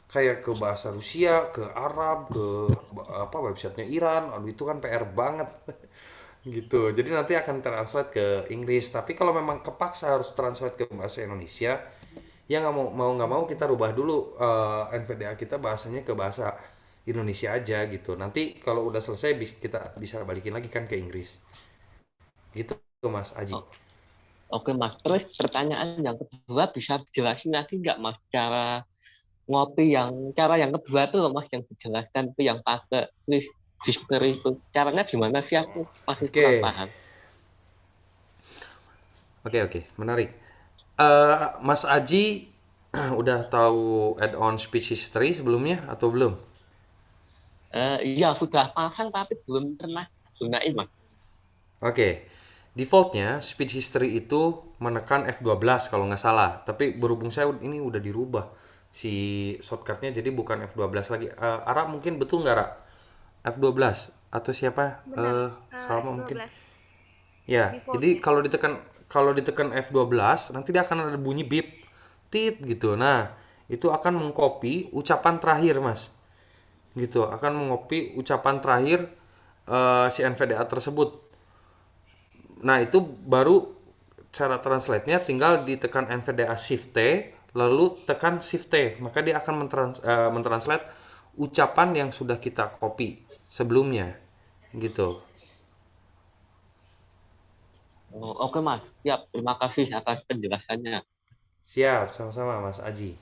kayak ke bahasa Rusia, ke Arab, ke apa websitenya Iran. Aduh itu kan PR banget. Gitu. Jadi nanti akan translate ke Inggris. Tapi kalau memang kepaksa harus translate ke bahasa Indonesia, ya nggak mau kita rubah dulu NVDA kita bahasanya ke bahasa Indonesia aja gitu. Nanti kalau udah selesai kita bisa balikin lagi kan ke Inggris. Gitu Mas Aji. Oh, oke Mas. Terus pertanyaan yang kedua bisa dijelasin lagi nggak Mas ngopi cara yang kedua tuh loh Mas yang dijelaskan itu yang pakai whisper itu. Caranya gimana sih aku masih kurang Oke, paham. oke, menarik. Mas Aji udah tahu add-on speech history sebelumnya atau belum? Iya sudah pasang tapi belum pernah gunain Mas. Oke, defaultnya speech history itu menekan F12 kalau nggak salah. Tapi berhubung saya ini udah dirubah si shortcutnya jadi bukan F12 lagi. Ara mungkin betul nggak Ra? F12 atau siapa? Benar, Salma mungkin. F12 Ya, jadi defaultnya. kalau ditekan F12 nanti dia akan ada bunyi beep tit gitu. Nah, itu akan mengcopy ucapan terakhir, Mas. Gitu, akan mengcopy ucapan terakhir si NVDA tersebut. Nah, itu baru cara translate-nya tinggal ditekan NVDA Shift T lalu tekan Shift T, maka dia akan mentranslate ucapan yang sudah kita copy sebelumnya. Gitu. Oh, oke Mas, siap. Terima kasih atas penjelasannya. Siap, sama-sama Mas Aji.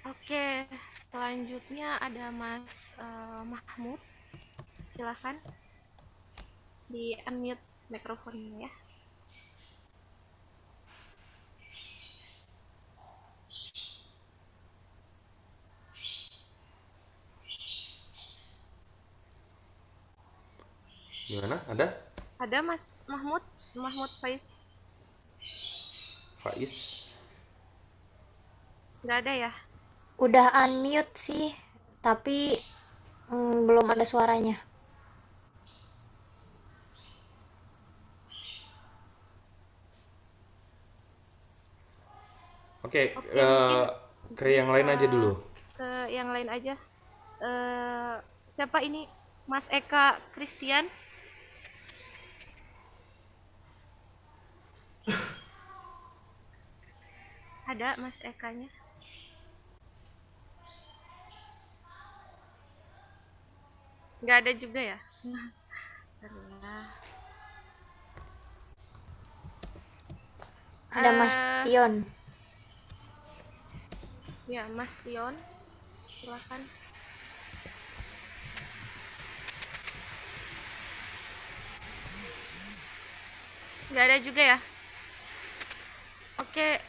Oke, selanjutnya ada Mas Mahmud. Silahkan di unmute mikrofonnya ya. Gimana? Ada? Ada Mas Mahmud Faiz? Faiz? Nggak ada ya? Udah unmute sih, tapi belum ada suaranya. Oke, Oke, mungkin ke yang lain aja dulu. ke yang lain aja. Siapa ini? Mas Eka Christian? Ada Mas Ekanya? Nggak ada juga ya? Bentar. Ada Mas Tion. Ya, Mas Tion, silakan. Nggak ada juga ya? Oke,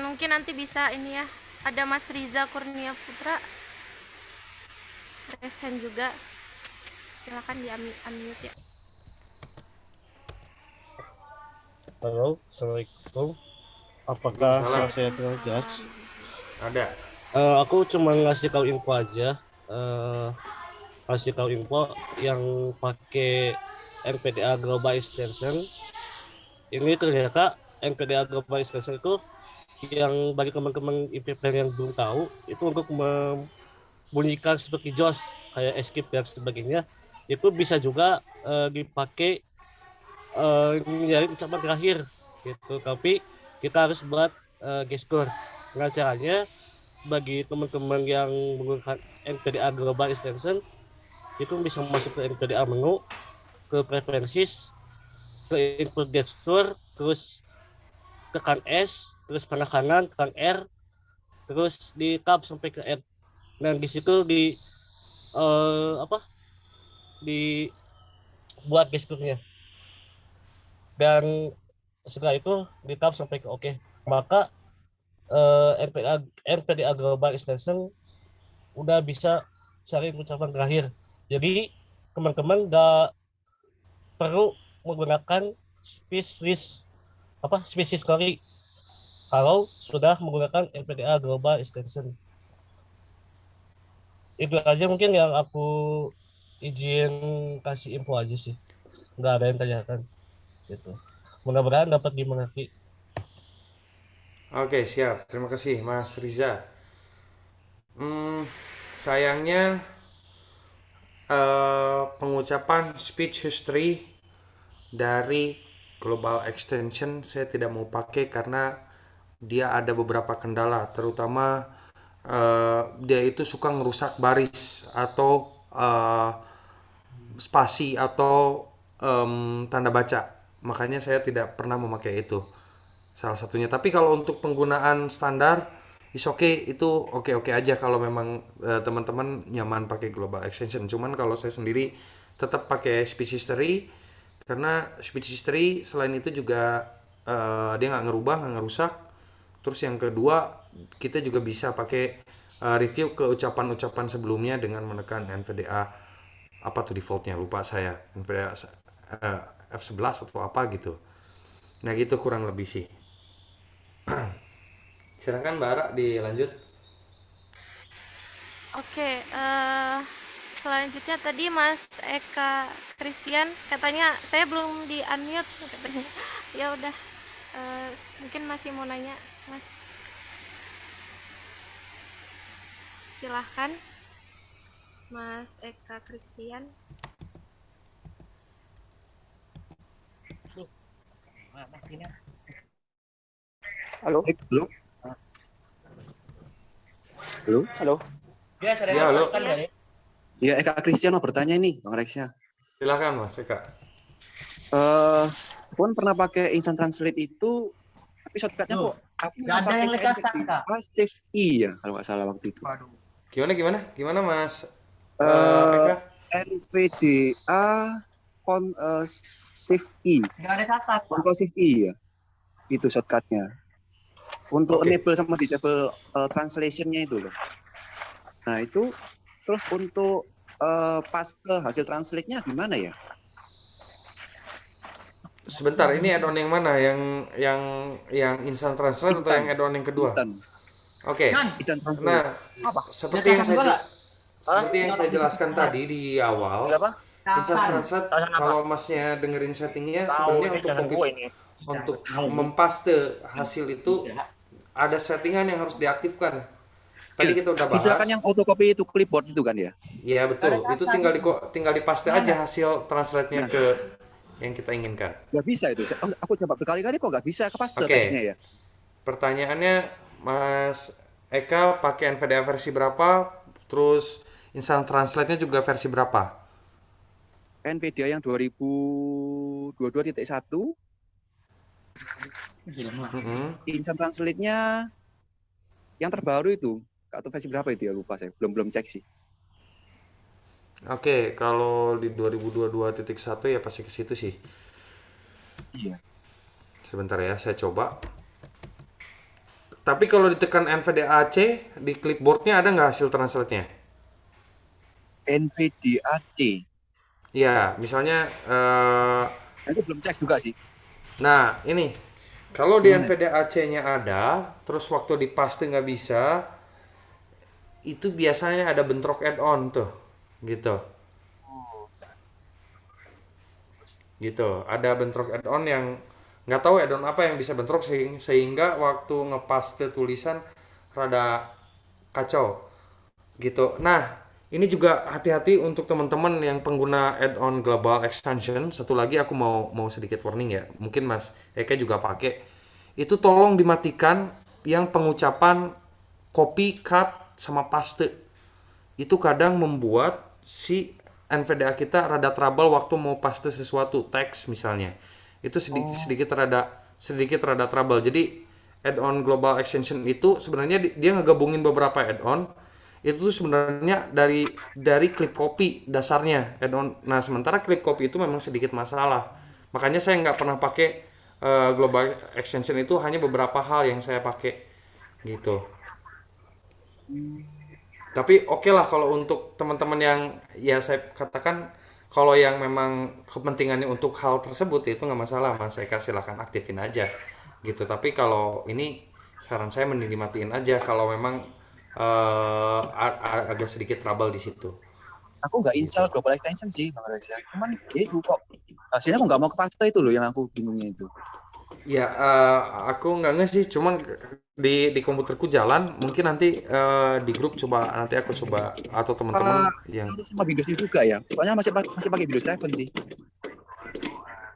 mungkin nanti bisa ini ya. Ada Mas Riza Kurnia Putra, raise hand juga. Silakan di unmute ya. Halo, Assalamualaikum. Apakah suara Waalaikumsalam. saya terdengar jelas? Ada. Aku cuma ngasih tahu info aja. Kasih tahu info yang pakai NVDA Global Extension. Ini ternyata NVDA Global Extension itu yang bagi teman-teman IPP yang belum tahu itu untuk membunyikan seperti JOS kayak escape dan sebagainya itu bisa juga dipakai nyari ucapan terakhir gitu, tapi kita harus buat gestur. Nah caranya bagi teman-teman yang menggunakan NVDA Global Extension itu bisa masuk ke NVDA menu, ke preferences, ke input gesture, terus tekan S, terus panah kanan tekan R, terus di tab sampai ke N. Nah di situ dibuat gesturnya, dan setelah itu di tab sampai ke OK. Maka NVDA Global Extension udah bisa cari ucapan terakhir. Jadi teman-teman nggak perlu menggunakan species history kalau sudah menggunakan NVDA Global Extension. Itu aja mungkin yang aku izin kasih info aja sih. nggak ada yang tanyakan gitu. Mudah-mudahan dapat dimengerti. Oke, siap. Terima kasih, Mas Riza. Sayangnya pengucapan speech history dari Global Extension saya tidak mau pakai karena dia ada beberapa kendala, terutama dia itu suka ngerusak baris atau spasi atau tanda baca. Makanya saya tidak pernah memakai itu. Salah satunya. Tapi kalau untuk penggunaan standar, is okay, itu oke-oke aja kalau memang teman-teman nyaman pakai global extension. Cuman kalau saya sendiri tetap pakai speech history karena speech history selain itu juga dia nggak ngerubah, nggak ngerusak. Terus yang kedua, kita juga bisa pakai review ke ucapan-ucapan sebelumnya dengan menekan NVDA apa tuh defaultnya, lupa saya, NVDA F11 atau apa gitu. Nah gitu kurang lebih sih. Silakan Mbak Ara dilanjut. Oke, selanjutnya tadi Mas Eka Christian katanya saya belum di unmute katanya. Ya udah, mungkin masih mau nanya, Mas. Silahkan, Mas Eka Christian. Halo. Halo. Halo. Halo. Ya, halo. Ya, Eka Christian mau bertanya nih, Bang Rexya. Silakan Mas Eka. Pun pernah pakai Instant Translate itu, tapi shortcutnya kok aku nggak pakai Shift I ya, kalau nggak salah waktu itu. Gimana Mas Eh Eka? NVDA Shift I, Control Shift I ya, itu shortcutnya. Untuk Oke. enable sama disable translation-nya itu loh. Nah itu, terus untuk paste hasil translate-nya gimana ya? Sebentar, ini add-on yang mana? Yang instant translate atau yang add-on yang kedua? Instant. Oke. Instant translate. Nah, seperti yang saya jelaskan tadi di awal, instant translate kalau Masnya dengerin settingnya sebenarnya untuk mempaste hasil itu ada settingan yang harus diaktifkan. Tadi kita udah bahas. Itu kan yang autocopy itu clipboard itu kan ya? Iya betul. Itu tinggal dipaste aja hasil translate-nya ke yang kita inginkan. Nggak bisa itu. Aku coba berkali-kali kok nggak bisa kepaste Oke. teksnya ya. Pertanyaannya, Mas Eka pakai NVDA versi berapa? Terus instant translate-nya juga versi berapa? NVIDIA yang 2022.1, instant translate-nya yang terbaru itu atau versi berapa itu ya, lupa saya. Belum cek sih. Oke, kalau di 2022.1 ya pasti ke situ sih. Iya. Sebentar ya, saya coba. Tapi kalau ditekan NVDA C di clipboard-nya ada nggak hasil translate-nya? NVDA C. Ya, misalnya Itu belum cek juga sih. nah, ini kalau di NVDA C-nya ada, terus waktu dipaste nggak bisa, itu biasanya ada bentrok add-on tuh, gitu. Gitu, ada bentrok add-on yang nggak tahu add-on apa yang bisa bentrok sehingga waktu ngepaste tulisan rada kacau, gitu. Nah, ini juga hati-hati untuk teman-teman yang pengguna add-on Global Extension. Satu lagi aku mau sedikit warning ya. Mungkin Mas Eka juga pakai. Itu tolong dimatikan yang pengucapan copy, cut, sama paste. Itu kadang membuat si NVDA kita rada trouble waktu mau paste sesuatu, teks misalnya. Itu sedikit rada trouble. Jadi add-on Global Extension itu sebenarnya dia ngegabungin beberapa add-on. Itu tuh sebenarnya dari clip copy dasarnya add-on. Nah, sementara clip copy itu memang sedikit masalah. Makanya saya nggak pernah pakai Global Extension, itu hanya beberapa hal yang saya pakai gitu. Tapi oke lah kalau untuk teman-teman yang ya saya katakan kalau yang memang kepentingannya untuk hal tersebut itu nggak masalah Mas Eka, silahkan aktifin aja gitu. Tapi kalau ini saran saya mending dimatiin aja kalau memang agak sedikit trouble di situ. Aku nggak install Global Extension sih, Bang Reza. Cuman ya itu kok Hasilnya aku nggak mau ke paste itu loh yang aku bingungnya itu. Ya, aku nggak nge sih, cuman di komputerku jalan. Mungkin nanti di grup coba nanti aku coba atau teman-teman yang Harus sama Windows juga ya. Soalnya masih pakai Windows 7 sih.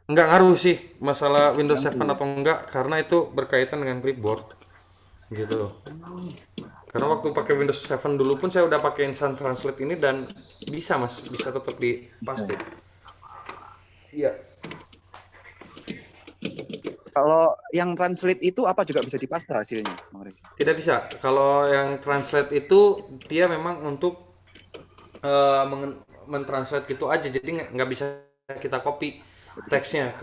nggak ngaruh sih masalah Windows Yang 7 ya. atau enggak, karena itu berkaitan dengan clipboard gitu loh. Karena waktu pakai Windows 7 dulu pun saya udah pakai Instant Translate ini dan bisa mas, bisa tetap Bisa. dipaste. Iya. Kalau yang translate itu apa juga bisa dipaste hasilnya, Bang Reza? Tidak bisa. Kalau yang translate itu dia memang untuk mentranslate gitu aja, jadi nggak bisa kita copy teksnya.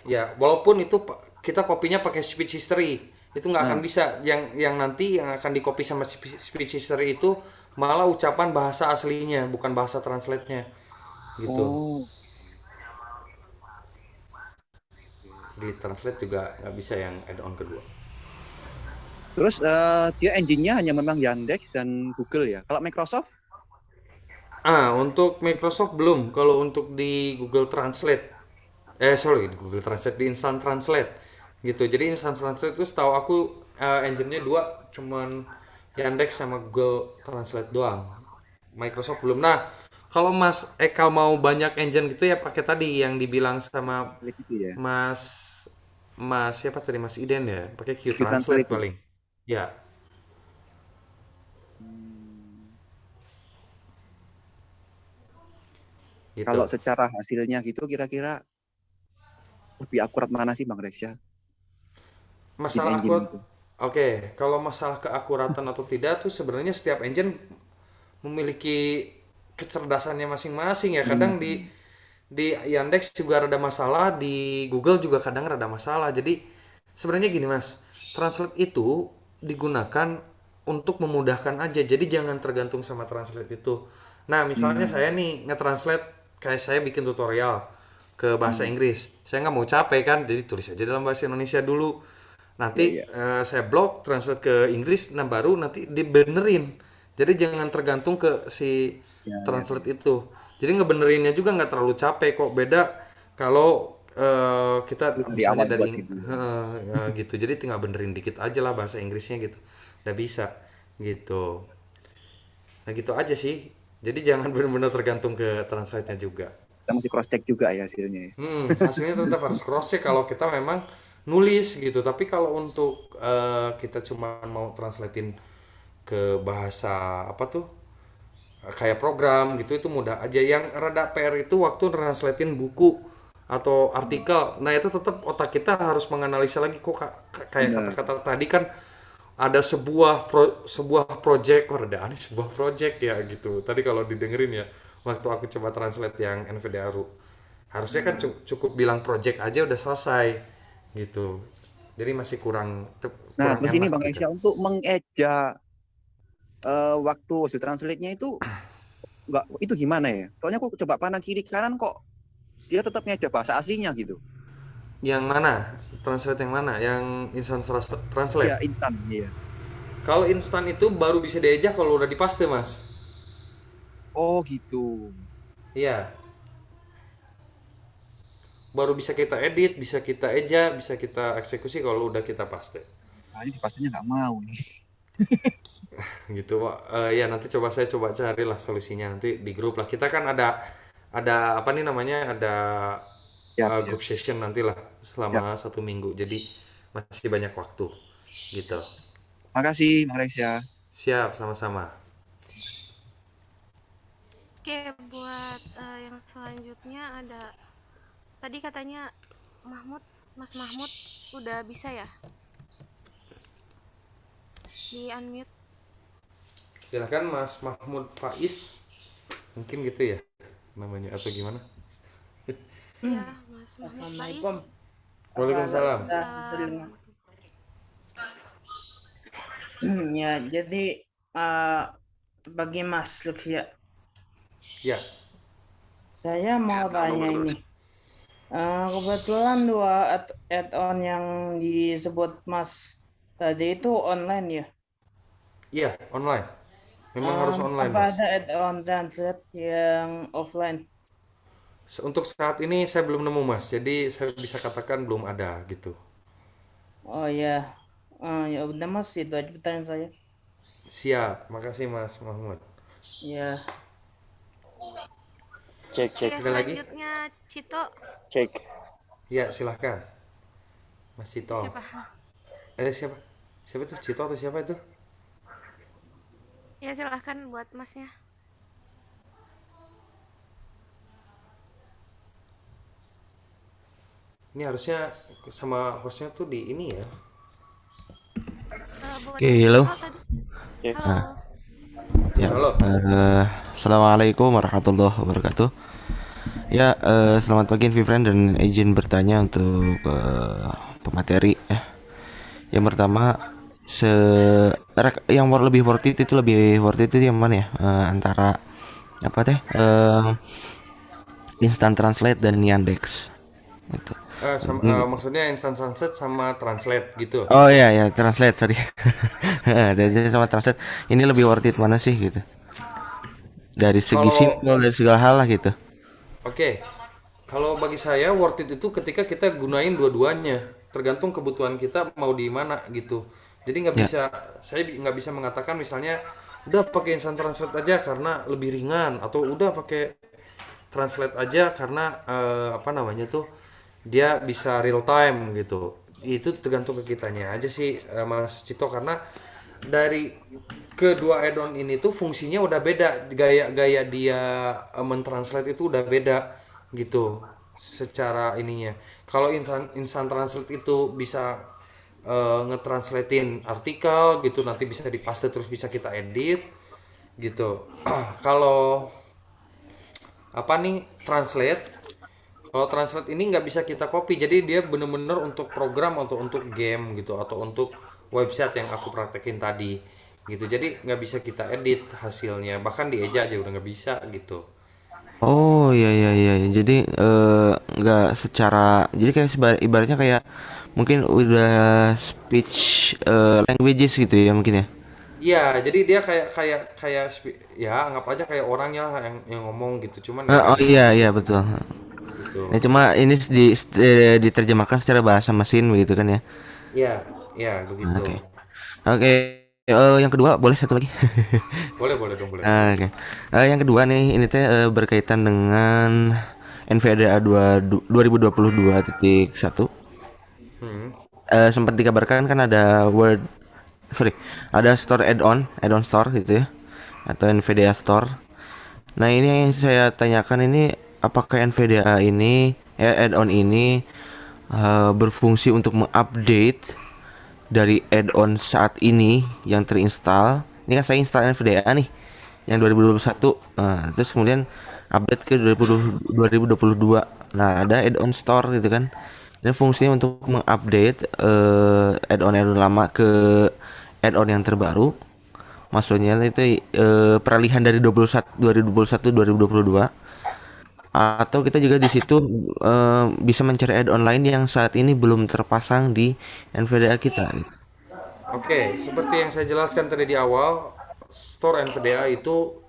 Ya, walaupun itu kita kopinya pakai speech history, itu nggak akan Nah, bisa. Yang nanti yang akan di copy sama speech history itu malah ucapan bahasa aslinya, bukan bahasa translate-nya, gitu. oh, Di translate juga nggak bisa yang add-on kedua. terus dia engine-nya hanya memang Yandex dan Google ya. Kalau Microsoft, Untuk Microsoft belum. Kalau untuk di Google Translate, sorry, di Google Translate, di Instant Translate, gitu. Jadi Instant Translate itu setahu aku engine-nya dua, cuman Yandex sama Google Translate doang. Microsoft belum. Nah, kalau Mas Eka mau banyak engine gitu ya pakai tadi yang dibilang sama translate itu ya. Mas Mas siapa tadi, Mas Iden ya, pakai Q Di Translate translate ya. paling. Ya, Hmm. Kalau gitu. secara hasilnya gitu kira-kira lebih akurat mana sih Bang Reza? Di Masalah engine akurat, itu. oke, kalau masalah keakuratan atau tidak tuh sebenarnya setiap engine memiliki kecerdasannya masing-masing ya. Benar, Kadang benar. di Yandex juga rada masalah, di Google juga kadang rada masalah. Jadi sebenarnya gini Mas, translate itu digunakan untuk memudahkan aja. Jadi jangan tergantung sama translate itu. Nah, misalnya Hmm. saya nih nge-translate, kayak saya bikin tutorial ke bahasa Hmm. Inggris. Saya nggak mau capek kan, jadi tulis aja dalam bahasa Indonesia dulu. Ya, Nanti ya. saya blok, translate ke Inggris, nah baru nanti dibenerin. Jadi jangan tergantung ke si Ya, ya, ya. translate itu. Jadi ngebenerinnya juga nggak terlalu capek kok. Beda kalau Lu kita dari misalnya awal dari buat gitu ya. gitu. Jadi tinggal benerin dikit aja lah bahasa Inggrisnya gitu. Udah bisa gitu. Nah gitu aja sih. Jadi jangan benar-benar tergantung ke translate-nya juga. Kita masih cross check juga ya hasilnya ya. Hasilnya tetap harus cross check kalau kita memang nulis gitu. Tapi kalau untuk kita cuma mau translatein ke bahasa apa tuh, kayak program gitu, itu mudah aja. Yang rada PR itu waktu translatein buku atau artikel. Nah itu tetap otak kita harus menganalisa lagi kok, kayak Benar. kata-kata tadi kan ada sebuah project, kok rada aneh, sebuah project ya gitu. Tadi kalau didengerin ya, waktu aku coba translate yang NVDA harusnya kan cukup bilang project aja udah selesai gitu. Jadi masih kurang Nah, kurang terus ini enak Bang gitu. Reza untuk mengeja waktu hasil translate-nya itu nggak itu gimana ya? Soalnya aku coba kanan kiri kanan kok dia tetap ngeja bahasa aslinya gitu. Yang mana? Translate yang mana? Yang instant Ya translate. instan, iya. Kalau instan itu baru bisa diejak kalau udah dipaste, Mas. Oh gitu. Iya, baru bisa kita edit, bisa kita eja, bisa kita eksekusi kalau udah kita paste. Nah, ini pastinya nggak mau ini. Gitu, Pak. Ya nanti saya coba carilah solusinya nanti di grup lah. Kita kan ada apa nih namanya? Ada Siap, siap, group session nantilah siap. selama 1 minggu. Jadi masih banyak waktu gitu. Makasih Bang Reza. Siap, sama-sama. Oke, buat yang selanjutnya ada tadi katanya Mas Mahmud udah bisa ya di unmute. Silakan Mas Mahmud Faiz. Mungkin gitu ya namanya atau gimana? Iya, Mas Mahmud Faiz. Assalamualaikum. Waalaikumsalam. Waalaikumsalam. Ya, jadi bagi Mas Luxia, Ya, saya mau tanya ini. Kebetulan dua add-on yang disebut Mas tadi itu online ya. iya online. Memang harus online, Apa Mas. ada add-on translate yang offline? Untuk saat ini saya belum nemu Mas, jadi saya bisa katakan belum ada gitu. Oh ya, ya udah Mas, itu aja pertanyaan saya. Siap, makasih Mas Mahmud. Ya, Cek, cek, Oke, Ada lagi? selanjutnya Cito. cek. Ya silahkan, Mas Cito. Siapa? Ada siapa? Siapa tuh? Cito atau siapa itu? Ya silahkan buat Masnya. Ini harusnya sama hostnya tuh di ini ya. Buat Oke, halo. Cito tadi. Oke. Halo. Ya, Halo. Assalamualaikum warahmatullahi wabarakatuh. Ya, selamat pagi Vivren, dan izin bertanya untuk pemateri ya. Yang pertama, yang lebih worth it itu yang mana ya? Antara apa teh? Instant Translate dan Yandex. Itu. Maksudnya Instant Sunset sama Translate gitu. Oh iya ya, Translate, sorry. Dan sama Translate, ini lebih worth it mana sih gitu? Dari segi Kalau simple, dari segala hal lah gitu. Oke, kalau bagi saya worth it itu ketika kita gunain dua-duanya, tergantung kebutuhan kita mau di mana gitu. Jadi Ya. saya nggak bisa mengatakan misalnya udah pakai Instant Translate aja karena lebih ringan, atau udah pakai Translate aja karena apa namanya tuh dia bisa real time gitu. Itu tergantung ke kitanya aja sih, Mas Cito, karena dari kedua add-on ini tuh fungsinya udah beda, gaya-gaya dia mentranslate itu udah beda gitu secara ininya. Kalau instant translate itu bisa ngetranslatein artikel gitu, nanti bisa dipaste terus bisa kita edit gitu. Kalau apa nih kalau translate ini nggak bisa kita copy, jadi dia bener-bener untuk program atau untuk game gitu, atau untuk website yang aku praktekin tadi gitu. Jadi nggak bisa kita edit hasilnya, bahkan dieja aja udah nggak bisa gitu. Oh iya iya iya. Jadi nggak secara, jadi kayak ibaratnya kayak mungkin udah speech languages gitu ya mungkin ya. Iya, jadi dia kayak kayak kayak ya anggap aja kayak orangnya lah yang ngomong gitu, cuman yang Oh edit iya iya betul. gitu. Ya cuma ini diterjemahkan secara bahasa mesin begitu kan ya. Iya, iya begitu. Oke. Oke. Yang kedua boleh satu lagi. Boleh, boleh dong, boleh. Oke. Yang kedua nih, ini teh berkaitan dengan NVDA 2022.1. Hmm. Sempat dikabarkan kan ada store add-on store gitu ya, atau NVDA store. Nah ini yang saya tanyakan ini, apakah NVDA ini add-on ini berfungsi untuk mengupdate dari add-on saat ini yang terinstall. Ini kan saya install NVDA nih yang 2021, terus kemudian update ke 2022. Nah ada add-on store gitu kan, dan fungsinya untuk mengupdate add-on lama ke add-on yang terbaru. Maksudnya itu peralihan dari 2021 2022, atau kita juga di situ bisa mencari add-on lain yang saat ini belum terpasang di NVDA kita gitu. Oke, seperti yang saya jelaskan tadi di awal, store NVDA itu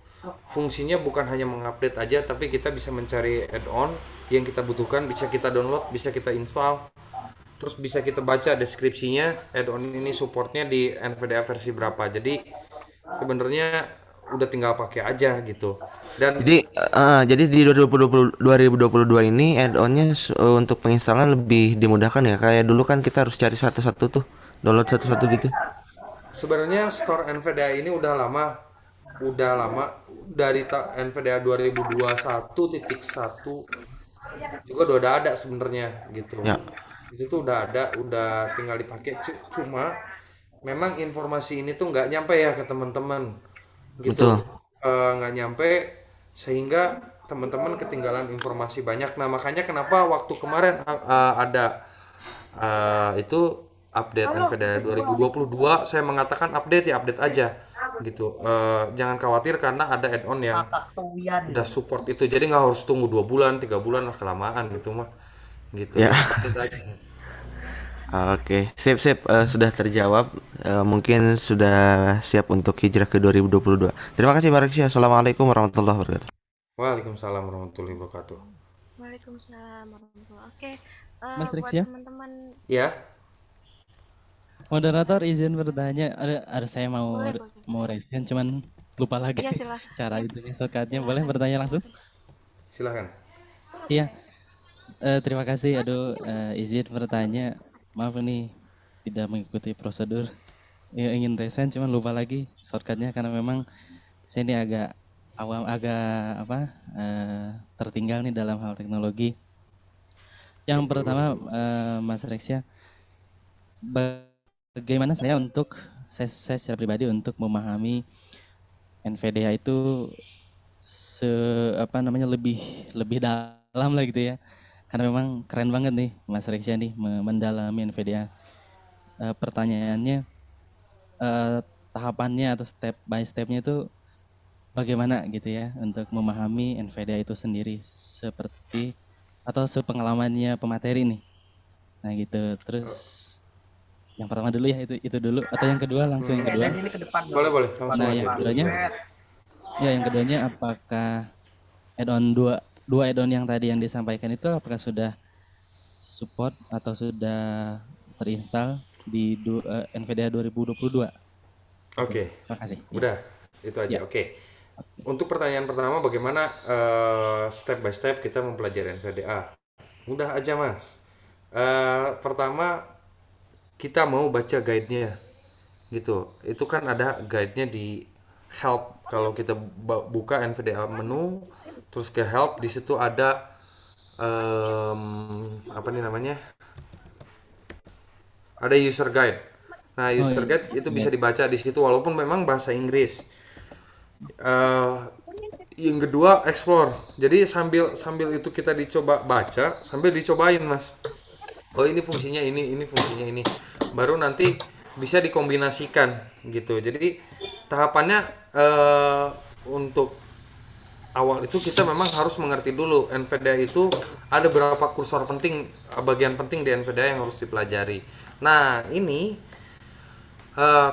fungsinya bukan hanya mengupdate aja, tapi kita bisa mencari add-on yang kita butuhkan, bisa kita download, bisa kita install, terus bisa kita baca deskripsinya add-on ini supportnya di NVDA versi berapa. Jadi sebenarnya udah tinggal pakai aja gitu. Dan Jadi di 2022 ini add-onnya untuk penginstalan lebih dimudahkan ya. Kayak dulu kan kita harus cari satu-satu tuh, download satu-satu gitu. sebenarnya store NVDA ini udah lama dari NVDA 2021.1 juga udah ada sebenarnya gitu. Ya, Itu tuh udah ada, udah tinggal dipakai. Cuma memang informasi ini tuh nggak nyampe ya ke teman-teman gitu. betul. Nggak nyampe, sehingga teman-teman ketinggalan informasi banyak. Nah makanya kenapa waktu kemarin ada itu update NVDA 2022, saya mengatakan update ya update aja gitu. Jangan khawatir karena ada add-on yang udah support itu, jadi nggak harus tunggu 2 bulan 3 bulan lah, kelamaan gitu mah gitu. Ya. Jadi update aja. Oke, sip sip, sudah terjawab. Mungkin sudah siap untuk hijrah ke 2022. Terima kasih Pak Reksya. Assalamualaikum warahmatullahi wabarakatuh. Waalaikumsalam warahmatullahi wabarakatuh. Waalaikumsalam warahmatullahi. Oke, Mas buat Rex ya. teman-teman Ya, Moderator izin bertanya. Ada saya boleh boleh. mau resen cuman lupa lagi Iya silahkan. cara Yap, itunya shortcutnya. Boleh silahkan. bertanya langsung? silahkan. Iya. Terima kasih. Aduh, izin bertanya. Maaf nih tidak mengikuti prosedur. Ya, ingin resen cuman lupa lagi shortcutnya karena memang saya ini agak awam, agak apa tertinggal nih dalam hal teknologi. Yang pertama, Mas Rex ya, bagaimana saya secara pribadi untuk memahami NVDA itu lebih dalam lah gitu ya. Karena memang keren banget nih Mas Rex ya nih mendalami NVDA. Pertanyaannya, tahapannya atau step by stepnya itu bagaimana gitu ya untuk memahami NVDA itu sendiri seperti atau sepengalamannya pemateri nih. Nah gitu. Terus yang pertama dulu ya itu dulu atau yang kedua langsung yang kedua. Ini ke depan. Boleh langsung Nah, aja yang dulu. keduanya yang keduanya apakah add-on dua add-on yang tadi yang disampaikan itu apakah sudah support atau sudah terinstall di NVDA 2022? Oke, Terima kasih. udah itu aja. Ya. Oke. Untuk pertanyaan pertama, bagaimana step by step kita mempelajari NVDA? Mudah aja mas. Pertama kita mau baca guide-nya, gitu. Itu kan ada guide-nya di help. Kalau kita buka NVDA menu, terus ke help, di situ ada apa nih namanya? Ada user guide. Nah, user guide itu bisa dibaca di situ walaupun memang bahasa Inggris. Yang kedua explore. Jadi sambil itu kita dicoba baca, sambil dicobain mas. Oh ini fungsinya ini fungsinya ini. Baru nanti bisa dikombinasikan gitu. Jadi tahapannya untuk awal itu kita memang harus mengerti dulu NVDA itu ada beberapa kursor penting, bagian penting di NVDA yang harus dipelajari. Nah ini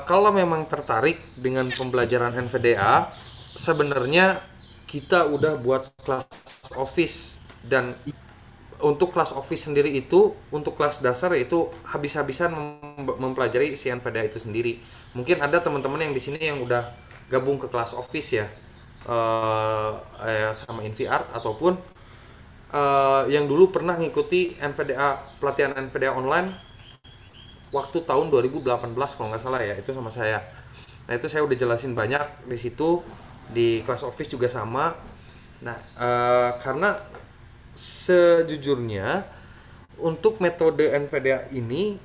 kalau memang tertarik dengan pembelajaran NVDA, sebenarnya kita udah buat kelas Office, dan untuk kelas Office sendiri itu untuk kelas dasar itu habis-habisan mempelajari si NVDA itu sendiri. Mungkin ada teman-teman yang di sini yang udah gabung ke kelas Office ya, sama InVR ataupun yang dulu pernah ngikuti NVDA, pelatihan NVDA online waktu tahun 2018 kalau nggak salah ya, itu sama saya. Nah itu saya udah jelasin banyak di situ, di kelas Office juga sama. Nah karena sejujurnya untuk metode NVDA ini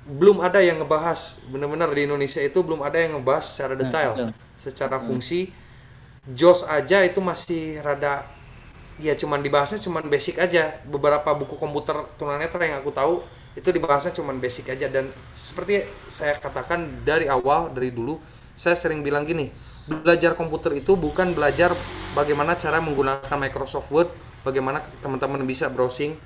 belum ada yang ngebahas benar-benar di Indonesia, itu belum ada yang ngebahas secara detail, secara fungsi. JOS aja itu masih rada ya, cuman dibahasnya cuman basic aja. Beberapa buku komputer tunanetra yang aku tahu itu dibahasnya cuman basic aja. Dan seperti saya katakan dari awal, dari dulu saya sering bilang gini, belajar komputer itu bukan belajar bagaimana cara menggunakan Microsoft Word, bagaimana teman-teman bisa browsing,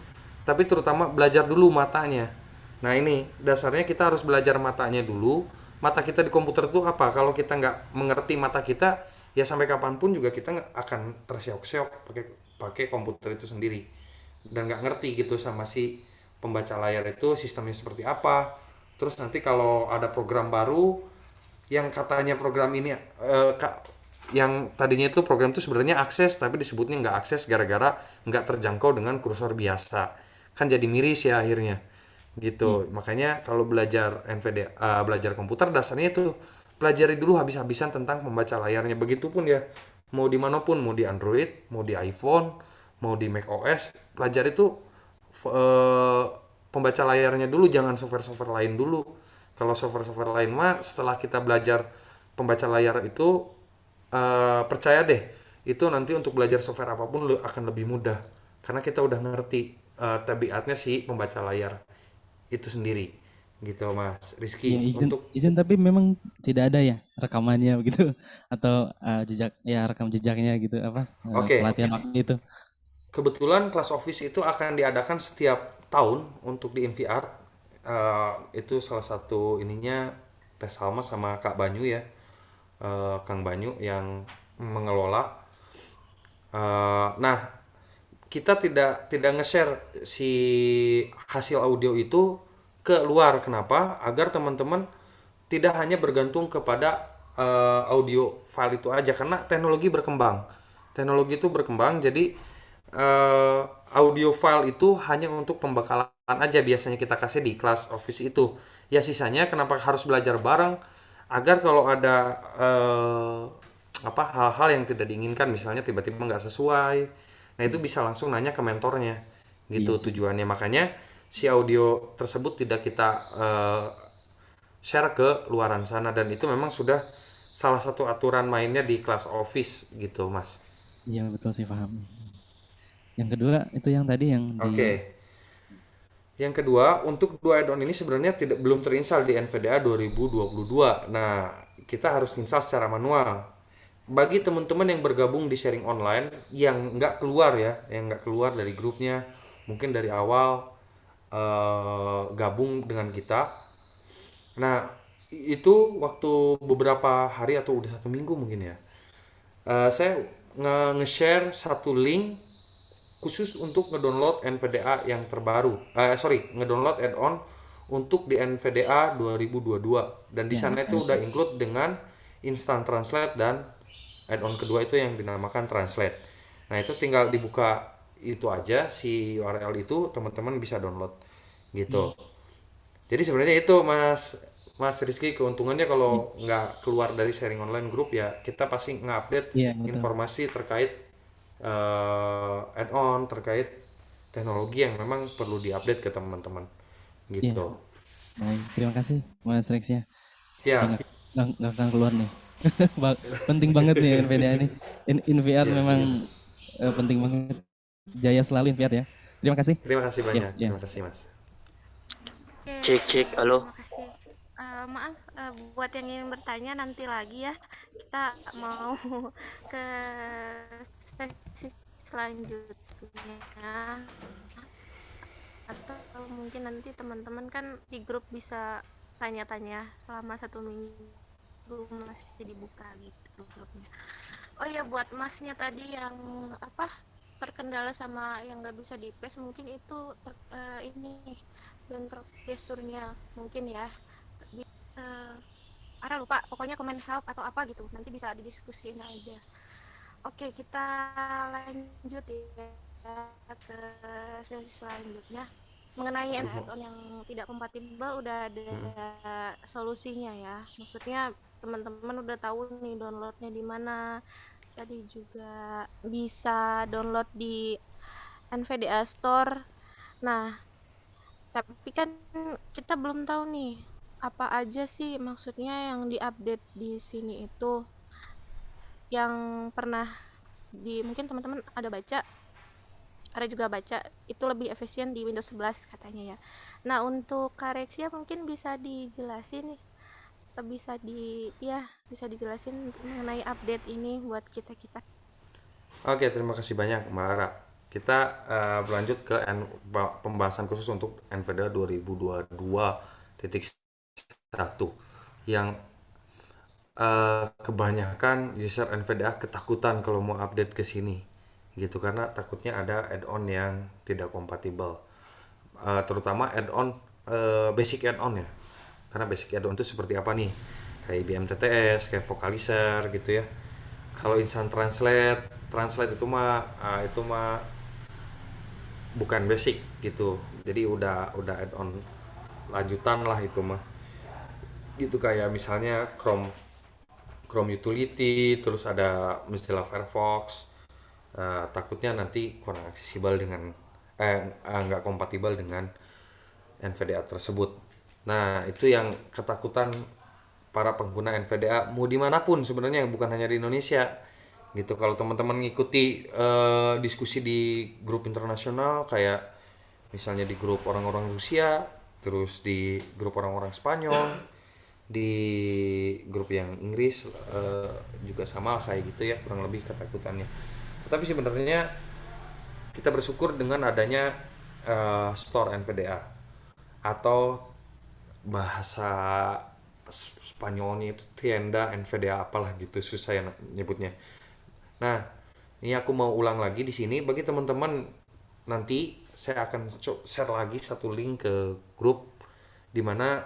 tapi terutama belajar dulu matanya. Nah ini dasarnya kita harus belajar matanya dulu. Mata kita di komputer itu apa? Kalau kita nggak mengerti mata kita, ya sampai kapanpun juga kita nggak akan terseok-seok pakai komputer itu sendiri, dan nggak ngerti gitu sama si pembaca layar itu sistemnya seperti apa. Terus nanti kalau ada program baru yang katanya program ini yang tadinya itu program itu sebenarnya akses, tapi disebutnya nggak akses gara-gara nggak terjangkau dengan kursor biasa, kan jadi miris ya akhirnya gitu. Makanya kalau belajar NVDA, belajar komputer dasarnya itu pelajari dulu habis-habisan tentang pembaca layarnya. Begitupun ya, mau dimanapun, mau di Android, mau di iPhone, mau di Mac OS, pelajari tuh pembaca layarnya dulu, jangan software-software lain dulu. Kalau software-software lain mah setelah kita belajar pembaca layar itu, percaya deh, itu nanti untuk belajar software apapun akan lebih mudah karena kita udah ngerti tabiatnya si pembaca layar itu sendiri gitu Mas Rizky. Ya, izin tapi memang tidak ada ya rekamannya begitu atau rekam jejaknya gitu apa pelatihan waktu itu. Kebetulan kelas Office itu akan diadakan setiap tahun untuk di InVR. Itu salah satu ininya Teh Salma sama Kak Banyu ya, Kang Banyu yang mengelola. Nah kita tidak nge-share si hasil audio itu ke luar. Kenapa? Agar teman-teman tidak hanya bergantung kepada audio file itu aja, karena teknologi berkembang. Teknologi itu berkembang, jadi eh, audio file itu hanya untuk pembekalan aja biasanya kita kasih di kelas Office itu. Ya sisanya kenapa harus belajar bareng? Agar kalau ada hal-hal yang tidak diinginkan, misalnya tiba-tiba nggak sesuai, nah itu bisa langsung nanya ke mentornya Iya gitu sih. tujuannya. Makanya si audio tersebut tidak kita share ke luaran sana, dan itu memang sudah salah satu aturan mainnya di kelas Office gitu Mas. Iya betul sih, paham. Yang kedua itu yang tadi yang di Oke. Yang kedua, untuk dua add-on ini sebenarnya belum terinstal di NVDA 2022. Nah, kita harus install secara manual. Bagi teman-teman yang bergabung di sharing online yang nggak keluar ya, yang nggak keluar dari grupnya, mungkin dari awal gabung dengan kita. Nah, itu waktu beberapa hari atau udah 1 minggu mungkin ya. Saya nge-share satu link khusus untuk ngedownload NVDA yang terbaru. Ngedownload add-on untuk di NVDA 2022. Dan di ya sana apa itu udah itu? include dengan instant translate dan add-on kedua itu yang dinamakan translate. Nah, itu tinggal dibuka itu aja si URL itu, teman-teman bisa download gitu. Jadi sebenarnya itu Mas Mas Rizky, keuntungannya I- kalau nggak keluar dari sharing online group ya kita pasti ngupdate Iya betul. informasi terkait add-on, terkait teknologi yang memang perlu diupdate ke teman-teman Iya. gitu. Baik, terima kasih Mas Rex ya. Saya Siap. nggak akan keluar nih. Penting banget nih NVDA ini. InVR Siap, memang siap. penting banget. Jaya selalu InVR ya. Terima kasih. Terima kasih Ya, banyak. ya. Terima kasih Mas. Oke, Cek cek, halo. terima kasih. Maaf, buat yang ingin bertanya nanti lagi ya. Kita mau ke sesi selanjutnya. Atau mungkin nanti teman-teman kan di grup bisa tanya-tanya selama 1 minggu masih dibuka gitu grupnya. Oh iya, buat masnya tadi yang terkendala sama yang nggak bisa di paste, mungkin itu ini bentrok gesturnya mungkin ya. Di, lupa, pokoknya komen help atau apa gitu, nanti bisa didiskusiin aja. Oke, kita lanjut ya ke sesi selanjutnya. Mengenai add-on yang tidak kompatibel udah ada solusinya ya. Maksudnya teman-teman udah tahu nih downloadnya di mana. Tadi juga bisa download di NVDA Store. Nah, tapi kan kita belum tahu nih apa aja sih maksudnya yang diupdate di sini itu, yang pernah mungkin teman-teman ada juga baca itu lebih efisien di Windows 11 katanya ya. Nah, untuk Karexia mungkin bisa dijelasin nih, bisa dijelasin mengenai update ini buat kita-kita. Oke, terima kasih banyak Mbak Ara. Kita berlanjut ke pembahasan khusus untuk NVDA 2022.1 yang kebanyakan user NVDA ketakutan kalau mau update ke sini gitu, karena takutnya ada add-on yang tidak kompatibel. Terutama add-on basic add-on ya. Karena basic add-on itu seperti apa nih? Kayak IBM TTS, kayak Vocalizer gitu ya. Kalau instant translate itu mah bukan basic gitu. Jadi udah add-on lanjutan lah itu mah. Gitu kayak misalnya Chrome Utility, terus ada Mozilla Firefox. Takutnya nanti kurang aksesibel dengan nggak kompatibel dengan NVDA tersebut. Nah, itu yang ketakutan para pengguna NVDA mau dimanapun sebenarnya, bukan hanya di Indonesia gitu. Kalau teman-teman ngikuti diskusi di grup internasional, kayak misalnya di grup orang-orang Rusia, terus di grup orang-orang Spanyol, di grup yang Inggris juga sama kayak gitu ya, kurang lebih ketakutannya. Tetapi sebenarnya kita bersyukur dengan adanya store NVDA, atau bahasa Spanyolnya itu tienda NVDA apalah gitu, susah ya nyebutnya. Nah, Ini aku mau ulang lagi di sini bagi teman-teman, nanti saya akan share lagi satu link ke grup di mana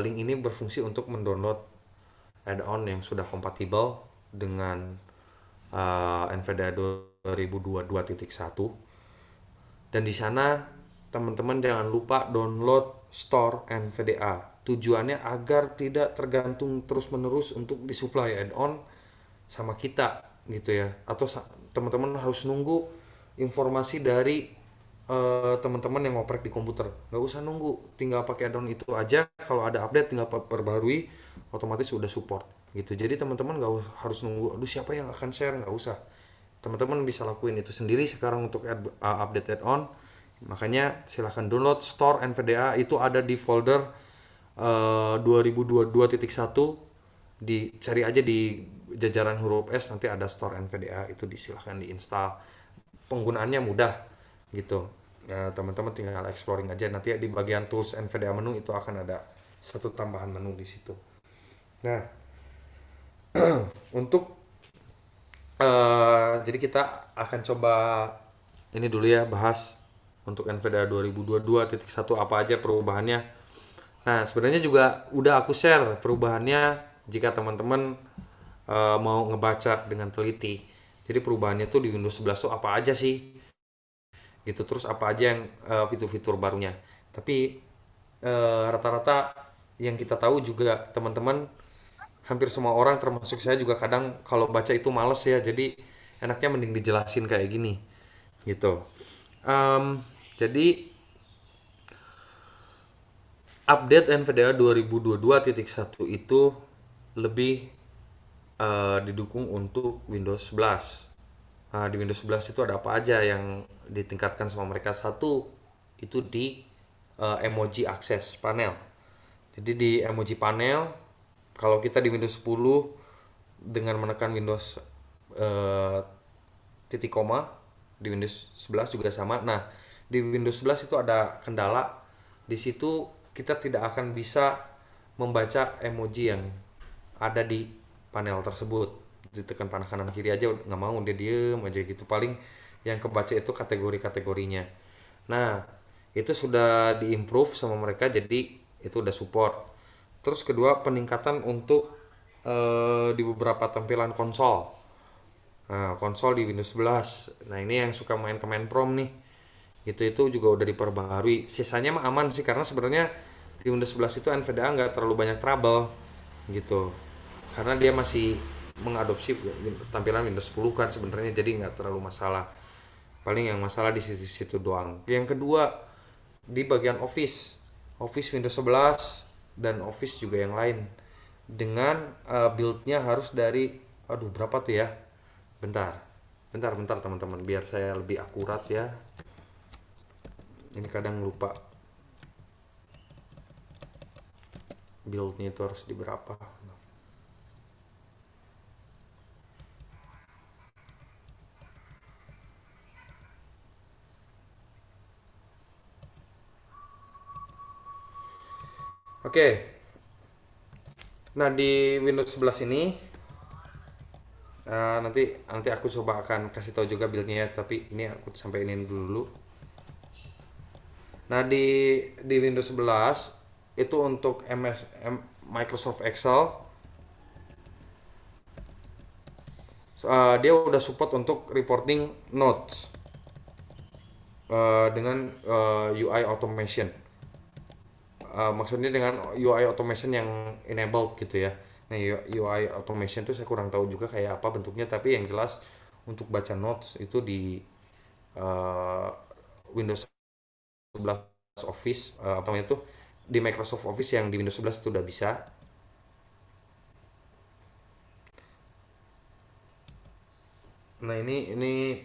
link ini berfungsi untuk mendownload add-on yang sudah kompatibel dengan NVDA 2022.1, dan di sana teman-teman jangan lupa download store NVDA. Tujuannya agar tidak tergantung terus-menerus untuk disuplai add-on sama kita gitu ya, atau teman-teman harus nunggu informasi dari teman-teman yang ngoprek di komputer. Nggak usah nunggu, tinggal pakai add-on itu aja, kalau ada update tinggal perbarui, otomatis udah support gitu. Jadi teman-teman nggak harus nunggu, aduh siapa yang akan share, nggak usah. Teman-teman bisa lakuin itu sendiri sekarang untuk update add-on. Makanya silahkan download store NVDA, itu ada di folder 2022.1, dicari aja di jajaran huruf S, nanti ada store NVDA, itu silahkan diinstal. Penggunaannya mudah gitu ya, teman-teman tinggal exploring aja, nanti di bagian tools NVDA menu itu akan ada satu tambahan menu di situ. Nah, untuk jadi kita akan coba ini dulu ya, bahas untuk NVDA 2022.1 apa aja perubahannya. Nah, sebenarnya juga udah aku share perubahannya jika teman-teman mau ngebaca dengan teliti. Jadi perubahannya tuh di Windows 11 tuh apa aja sih? Gitu, terus apa aja yang fitur-fitur barunya. Tapi rata-rata yang kita tahu juga teman-teman, hampir semua orang termasuk saya juga kadang kalau baca itu males ya, jadi enaknya mending dijelasin kayak gini gitu. Jadi update NVDA 2022.1 itu lebih didukung untuk Windows 11. Di Windows 11 itu ada apa aja yang ditingkatkan sama mereka? Satu, itu di emoji akses panel. Jadi di emoji panel, kalau kita di Windows 10 dengan menekan Windows titik koma, di Windows 11 juga sama. Nah, di Windows 11 itu ada kendala. Di situ kita tidak akan bisa membaca emoji yang ada di panel tersebut. Ditekan panah kanan kiri aja nggak mau, dia diem aja gitu, paling yang kebaca itu kategori-kategorinya. Nah, itu sudah diimprove sama mereka, jadi itu udah support. Terus kedua, peningkatan untuk di beberapa tampilan konsol. Nah, konsol di Windows 11. Nah, ini yang suka main Command Prompt nih, itu juga udah diperbaharui. Sisanya mah aman sih, karena sebenarnya di Windows 11 itu NVDA nggak terlalu banyak trouble gitu, karena dia masih mengadopsi tampilan Windows 10 kan sebenarnya, jadi nggak terlalu masalah. Paling yang masalah di situ doang. Yang kedua, di bagian Office Windows 11 dan Office juga yang lain, dengan build-nya harus dari berapa tuh ya? Bentar teman-teman, biar saya lebih akurat ya. Ini kadang lupa build-nya itu harus di berapa. Oke. Nah, di Windows 11 ini nanti aku coba akan kasih tahu juga build-nya ya, tapi ini aku sampai ini dulu. Nah, di Windows 11 itu untuk Microsoft Excel, dia udah support untuk reporting notes dengan UI automation. Maksudnya dengan UI automation yang enabled gitu ya. Nah, UI automation itu saya kurang tahu juga kayak apa bentuknya, tapi yang jelas untuk baca notes itu di Windows 11 Office, apa namanya itu, di Microsoft Office yang di Windows 11 itu udah bisa. Nah, ini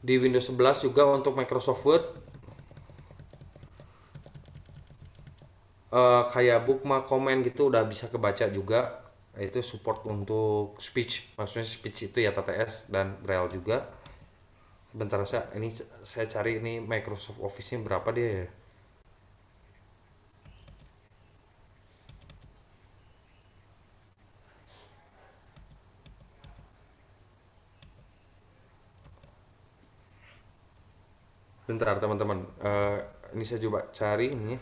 di Windows 11 juga untuk Microsoft Word, kayak bookmark, comment gitu udah bisa kebaca juga. Itu support untuk speech, maksudnya speech itu ya TTS dan Braille juga. Bentar, saya cari ini Microsoft Office-nya berapa dia ya. Bentar teman-teman. Ini saya coba cari ini.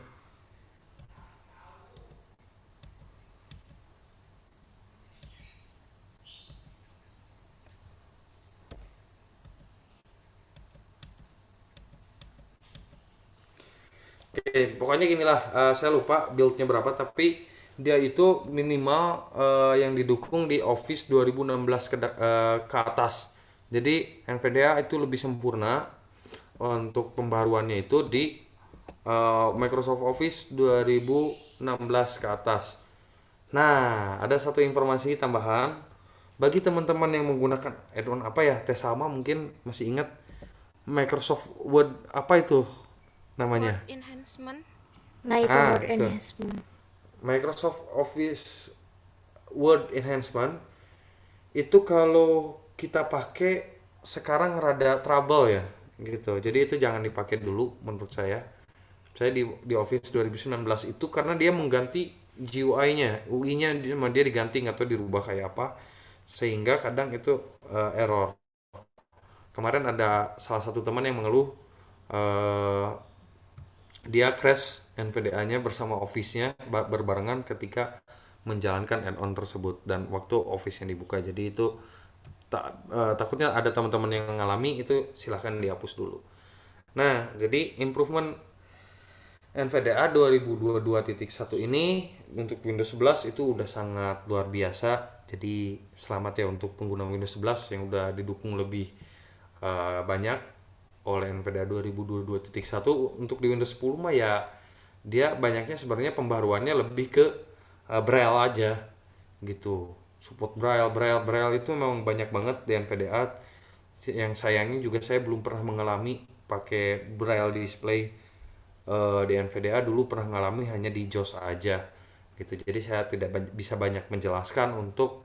Oke, pokoknya ginilah, saya lupa build-nya berapa, tapi dia itu minimal yang didukung di Office 2016 ke atas. Jadi NVDA itu lebih sempurna untuk pembaruannya itu di Microsoft Office 2016 ke atas. Nah, ada satu informasi tambahan bagi teman-teman yang menggunakan add-on apa ya, Tesama mungkin masih ingat Microsoft Word apa itu namanya? Word enhancement. Nah, itu word Itu enhancement. Microsoft Office Word Enhancement itu kalau kita pakai sekarang rada trouble ya gitu. Jadi itu jangan dipakai dulu menurut saya. Saya di Office 2019 itu karena dia mengganti GUI-nya, UI-nya dia diganti atau dirubah kayak apa sehingga kadang itu error. Kemarin ada salah satu teman yang mengeluh eh, dia crash NVDA-nya bersama Office-nya berbarengan ketika menjalankan add-on tersebut dan waktu Office yang dibuka. Jadi itu takutnya ada teman-teman yang mengalami itu, silahkan dihapus dulu. Nah, jadi improvement NVDA 2022.1 ini untuk Windows 11 itu udah sangat luar biasa. Jadi selamat ya untuk pengguna Windows 11 yang udah didukung lebih banyak oleh NVDA 2022.1. Untuk di Windows 10 mah ya dia banyaknya sebenarnya pembaruannya lebih ke Braille aja gitu. Support Braille itu memang banyak banget di NVDA. Yang sayangnya juga saya belum pernah mengalami pakai Braille display di NVDA. Dulu pernah ngalami hanya di JOS aja gitu. Jadi saya tidak bisa banyak menjelaskan untuk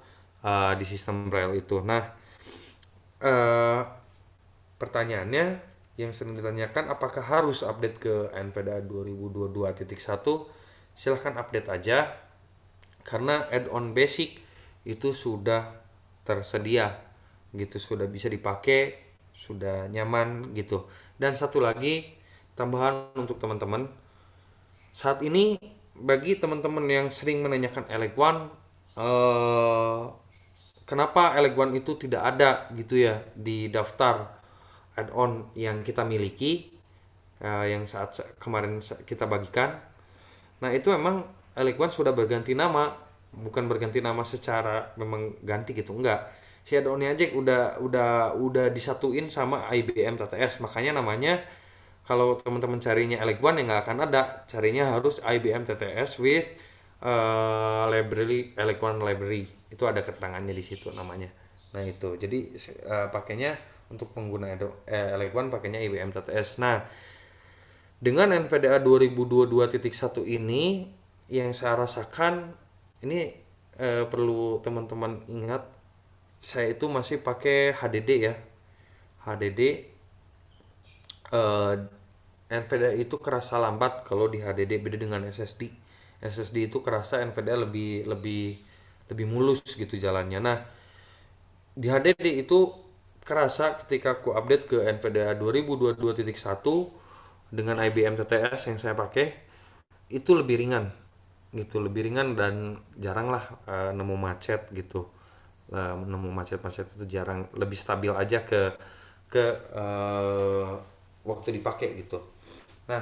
di sistem Braille itu. Nah, pertanyaannya yang sering ditanyakan, apakah harus update ke NVDA 2022.1? Silahkan update aja karena add-on basic itu sudah tersedia gitu, sudah bisa dipakai, sudah nyaman gitu. Dan satu lagi tambahan untuk teman-teman, saat ini bagi teman-teman yang sering menanyakan Elec One, kenapa Elec One itu tidak ada gitu ya di daftar add-on yang kita miliki, yang saat kemarin kita bagikan. Nah, itu memang Elec One sudah berganti nama, bukan berganti nama secara memang ganti gitu, enggak. Si add-onnya aja udah disatuin sama IBM TTS, makanya namanya kalau teman-teman carinya Elec One ya nggak akan ada, carinya harus IBM TTS with library Elec One library, itu ada keterangannya di situ namanya. Nah itu jadi pakainya untuk pengguna Elec One pakainya IBM TTS. Nah, dengan NVDA 2022.1 ini yang saya rasakan ini perlu teman-teman ingat, saya itu masih pakai HDD ya. HDD NVDA itu kerasa lambat kalau di HDD, beda dengan SSD. SSD itu kerasa NVDA lebih mulus gitu jalannya. Nah, di HDD itu kerasa ketika aku update ke NVDA 2022.1 dengan IBM TTS yang saya pakai itu lebih ringan gitu, lebih ringan dan jarang lah nemu macet gitu. Nemu macet-macet itu jarang, lebih stabil aja ke waktu dipakai gitu. Nah,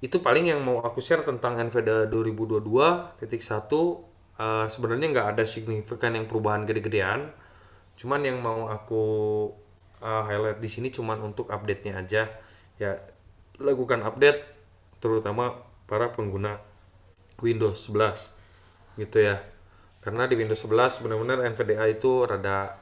itu paling yang mau aku share tentang NVDA 2022.1. Sebenarnya nggak ada signifikan yang perubahan gede-gedean. Cuman yang mau aku highlight di sini cuman untuk update-nya aja. Ya, lakukan update terutama para pengguna Windows 11 gitu ya. Karena di Windows 11 benar-benar NVDA itu rada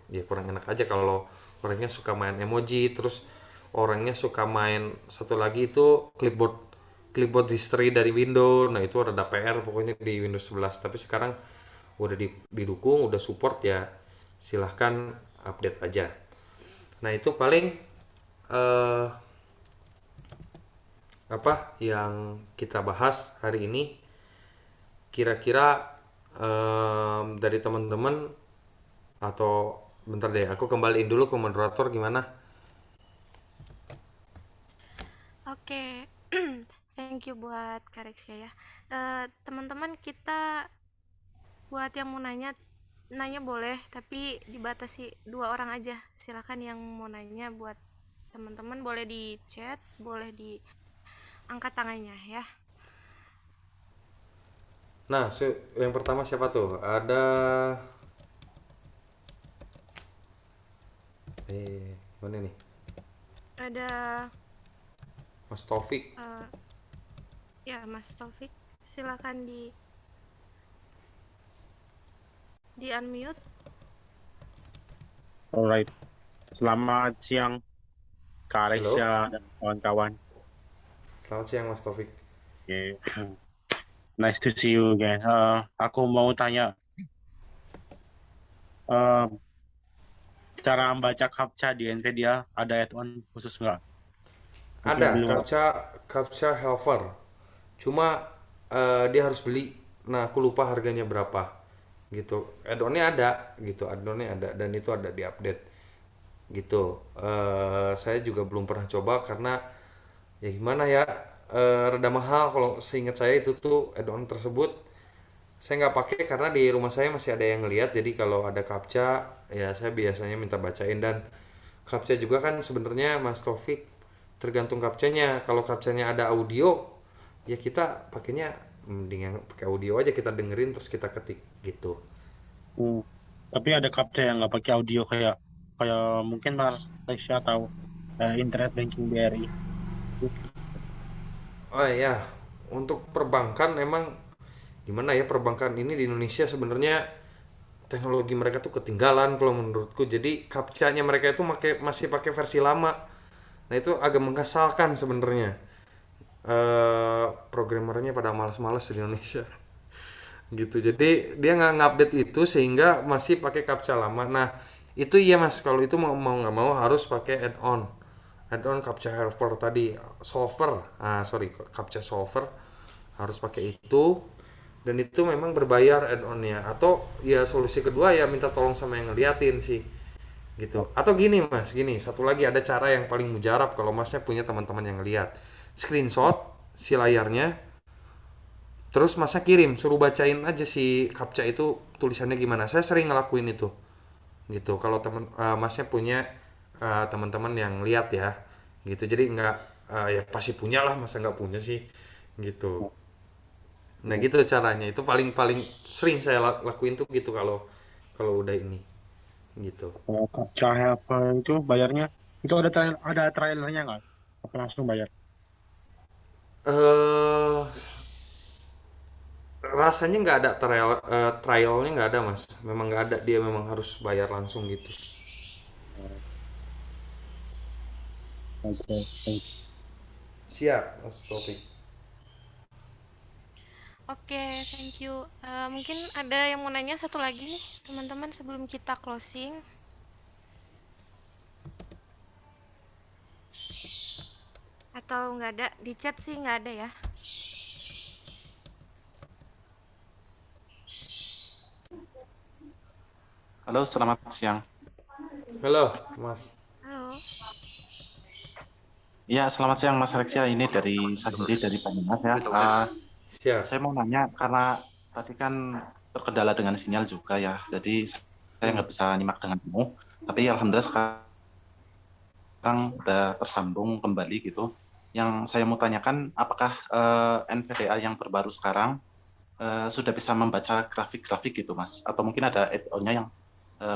ya kurang enak aja kalau orangnya suka main emoji, terus orangnya suka main satu lagi itu clipboard history dari Windows. Nah, itu rada PR pokoknya di Windows 11. Tapi sekarang udah didukung, udah support ya, silahkan update aja. Nah, itu paling apa yang kita bahas hari ini. Kira-kira dari teman-teman, atau bentar deh, aku kembaliin dulu ke moderator, gimana Oke, thank you buat Kak Reksya ya. Teman-teman kita buat yang mau nanya boleh, tapi dibatasi 2 orang aja. Silakan yang mau nanya buat teman-teman boleh di chat, boleh di angkat tangannya ya. Nah, yang pertama siapa tuh? Ada mana nih? Ada Mas Taufik. ya Mas Taufik, silakan di unmute. Alright, selamat siang Kak Halo. Alexia dan kawan-kawan. Selamat siang Mas Taufik. Okay. Nice to see you again. Aku mau tanya, cara membaca CAPTCHA di NVIDIA ada add-on khusus nggak? Mungkin Ada belum. CAPTCHA helper. Cuma dia harus beli. Nah, aku lupa harganya berapa. Gitu. Add-onnya ada gitu. Add-onnya ada dan itu ada di update. Gitu. Saya juga belum pernah coba karena ya gimana ya, rada mahal kalau seingat saya itu tuh add-on tersebut. Saya nggak pakai karena di rumah saya masih ada yang ngeliat, jadi kalau ada captcha ya saya biasanya minta bacain. Dan captcha juga kan sebenarnya Mas Taufik tergantung captchanya. Kalau captchanya ada audio ya kita pakainya mendingan pakai audio aja, kita dengerin terus kita ketik gitu. Tapi ada CAPTCHA yang nggak pakai audio kayak mungkin Mas Alexia tahu internet banking BRI. Oh iya, untuk perbankan emang gimana ya, perbankan ini di Indonesia sebenarnya teknologi mereka tuh ketinggalan kalau menurutku. Jadi captcha-nya mereka itu masih pakai versi lama. Nah itu agak mengesalkan sebenarnya. Programmernya pada malas-malas di Indonesia gitu. Jadi dia nggak ngupdate itu sehingga masih pakai captcha lama. Nah itu iya Mas, kalau itu mau nggak mau harus pakai add-on captcha helper tadi, captcha solver harus pakai itu. Dan itu memang berbayar add-onnya. Atau ya solusi kedua ya minta tolong sama yang ngeliatin sih gitu. Atau gini Mas, satu lagi ada cara yang paling mujarab kalau Masnya punya teman-teman yang ngeliat. Screenshot si layarnya, terus Masnya kirim, suruh bacain aja si captcha itu tulisannya gimana. Saya sering ngelakuin itu gitu kalau Masnya punya teman-teman yang lihat ya gitu. Jadi nggak ya pasti punya lah, masa nggak punya sih gitu. Nah gitu caranya, itu paling sering saya lakuin tuh gitu kalau udah ini gitu. CAPTCHA helper itu bayarnya itu ada trailernya nggak? Apa langsung bayar? Rasanya nggak ada trialnya, nggak ada Mas, memang nggak ada, dia memang harus bayar langsung gitu. Oke, Siap Mas Topik. Oke, thank you. Mungkin ada yang mau nanya satu lagi nih, teman-teman, sebelum kita closing. Atau nggak ada? Di chat sih nggak ada ya. Halo, selamat siang. Halo, Mas. Halo. Iya, selamat siang Mas Alexia. Ini dari Sandi dari Banyumas ya. Saya mau nanya karena tadi kan terkendala dengan sinyal juga ya. Jadi saya nggak bisa nyimak dengan penuh. Tapi alhamdulillah sekarang udah tersambung kembali gitu. Yang saya mau tanyakan, apakah NVDA yang terbaru sekarang sudah bisa membaca grafik-grafik gitu Mas? Atau mungkin ada add-on-nya yang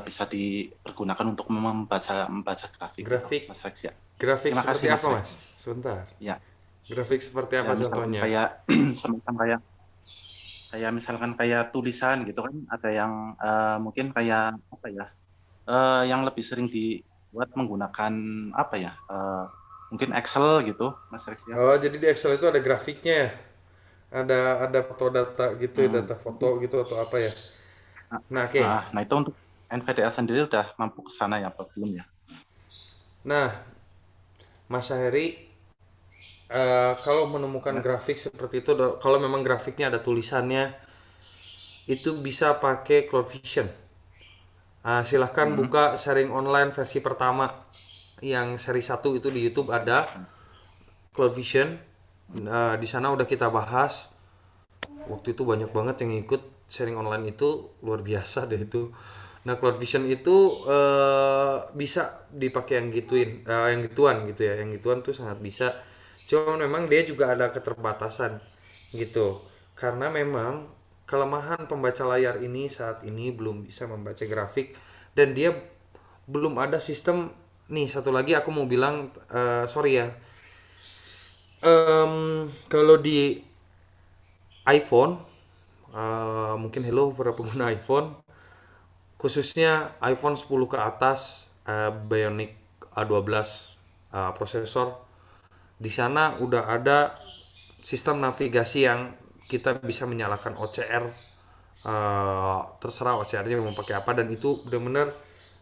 bisa dipergunakan untuk membaca grafik gitu, Mas Alexia. Grafik Terima seperti kasih, apa Mas. Mas? Sebentar. Ya. Grafik seperti apa Ya, misalkan contohnya? kayak semacam kayak misalkan kayak tulisan gitu kan, ada yang mungkin kayak apa ya, yang lebih sering dibuat menggunakan apa ya, mungkin Excel gitu Mas Alexia. Oh, jadi di Excel itu ada grafiknya, ada foto data gitu, data foto gitu atau apa ya? Nah, oke. Nah itu untuk NVDA sendiri udah mampu ke sana ya apa belum ya? Nah, Mas Syahri, kalau menemukan grafik seperti itu, kalau memang grafiknya ada tulisannya, itu bisa pakai Cloud Vision. Silahkan buka sharing online versi pertama, yang seri 1 itu di YouTube ada. Cloud Vision. Di sana udah kita bahas. Waktu itu banyak banget yang ikut sharing online, itu luar biasa deh itu. Nah, Cloud Vision itu bisa dipakai yang gituan gitu ya. Yang gituan tuh sangat bisa. Cuma memang dia juga ada keterbatasan gitu. Karena memang kelemahan pembaca layar ini saat ini belum bisa membaca grafik, dan dia belum ada sistem. Nih, satu lagi aku mau bilang, sorry ya. Kalau di iPhone, mungkin hello para pengguna iPhone, khususnya iPhone 10 ke atas, Bionic A12 prosesor, di sana udah ada sistem navigasi yang kita bisa menyalakan OCR, terserah OCR-nya mau pakai apa, dan itu benar-benar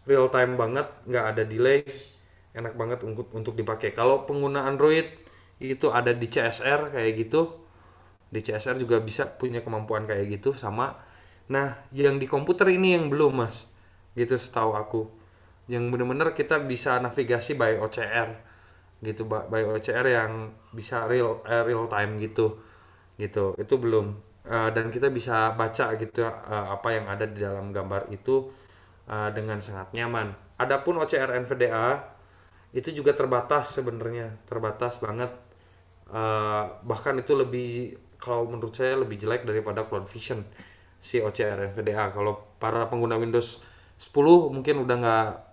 real time banget, nggak ada delay, enak banget untuk dipakai. Kalau pengguna Android itu ada di CSR kayak gitu, di CSR juga bisa punya kemampuan kayak gitu sama. Nah, yang di komputer ini yang belum, Mas, gitu setahu aku, yang bener-bener kita bisa navigasi by OCR gitu, by OCR yang bisa real time gitu itu belum. Dan kita bisa baca gitu apa yang ada di dalam gambar itu dengan sangat nyaman. Adapun OCR NVDA itu juga terbatas sebenarnya, terbatas banget. Bahkan itu lebih, kalau menurut saya lebih jelek daripada Cloud Vision si OCR NVDA. Kalau para pengguna Windows 10 mungkin udah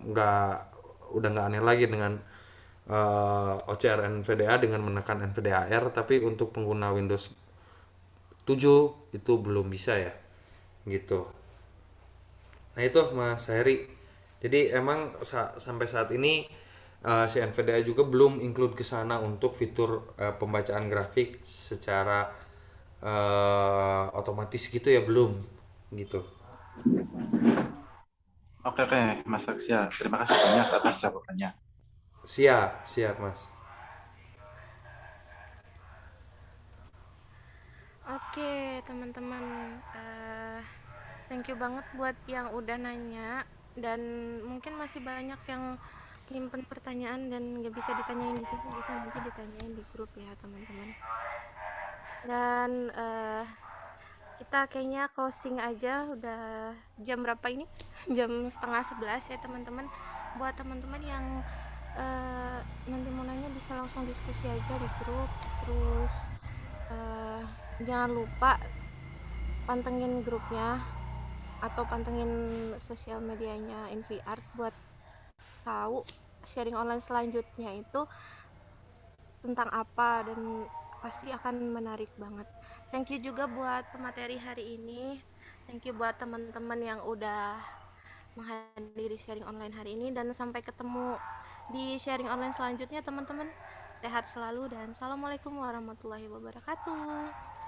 nggak aneh lagi dengan OCR NVDA dengan menekan NVDA-R, tapi untuk pengguna Windows 7 itu belum bisa ya gitu. Nah itu Mas Heri, jadi emang sampai saat ini si NVDA juga belum include ke sana untuk fitur pembacaan grafik secara otomatis gitu ya, belum gitu. Oke, Mas Aksia. Terima kasih banyak atas jawabannya. Siap Mas. Oke, teman-teman, thank you banget buat yang udah nanya, dan mungkin masih banyak yang nyimpen pertanyaan dan nggak bisa ditanyain di sini, bisa nanti ditanyain di grup ya teman-teman. Dan kita kayaknya closing aja, udah jam berapa ini? Jam 10:30 ya teman-teman. Buat teman-teman yang nanti mau nanya bisa langsung diskusi aja di grup. Terus jangan lupa pantengin grupnya atau pantengin sosial medianya NVR buat tahu sharing online selanjutnya itu tentang apa, dan pasti akan menarik banget. Thank you juga buat pemateri hari ini. Thank you buat teman-teman yang udah menghadiri sharing online hari ini, dan sampai ketemu di sharing online selanjutnya teman-teman. Sehat selalu dan assalamualaikum warahmatullahi wabarakatuh.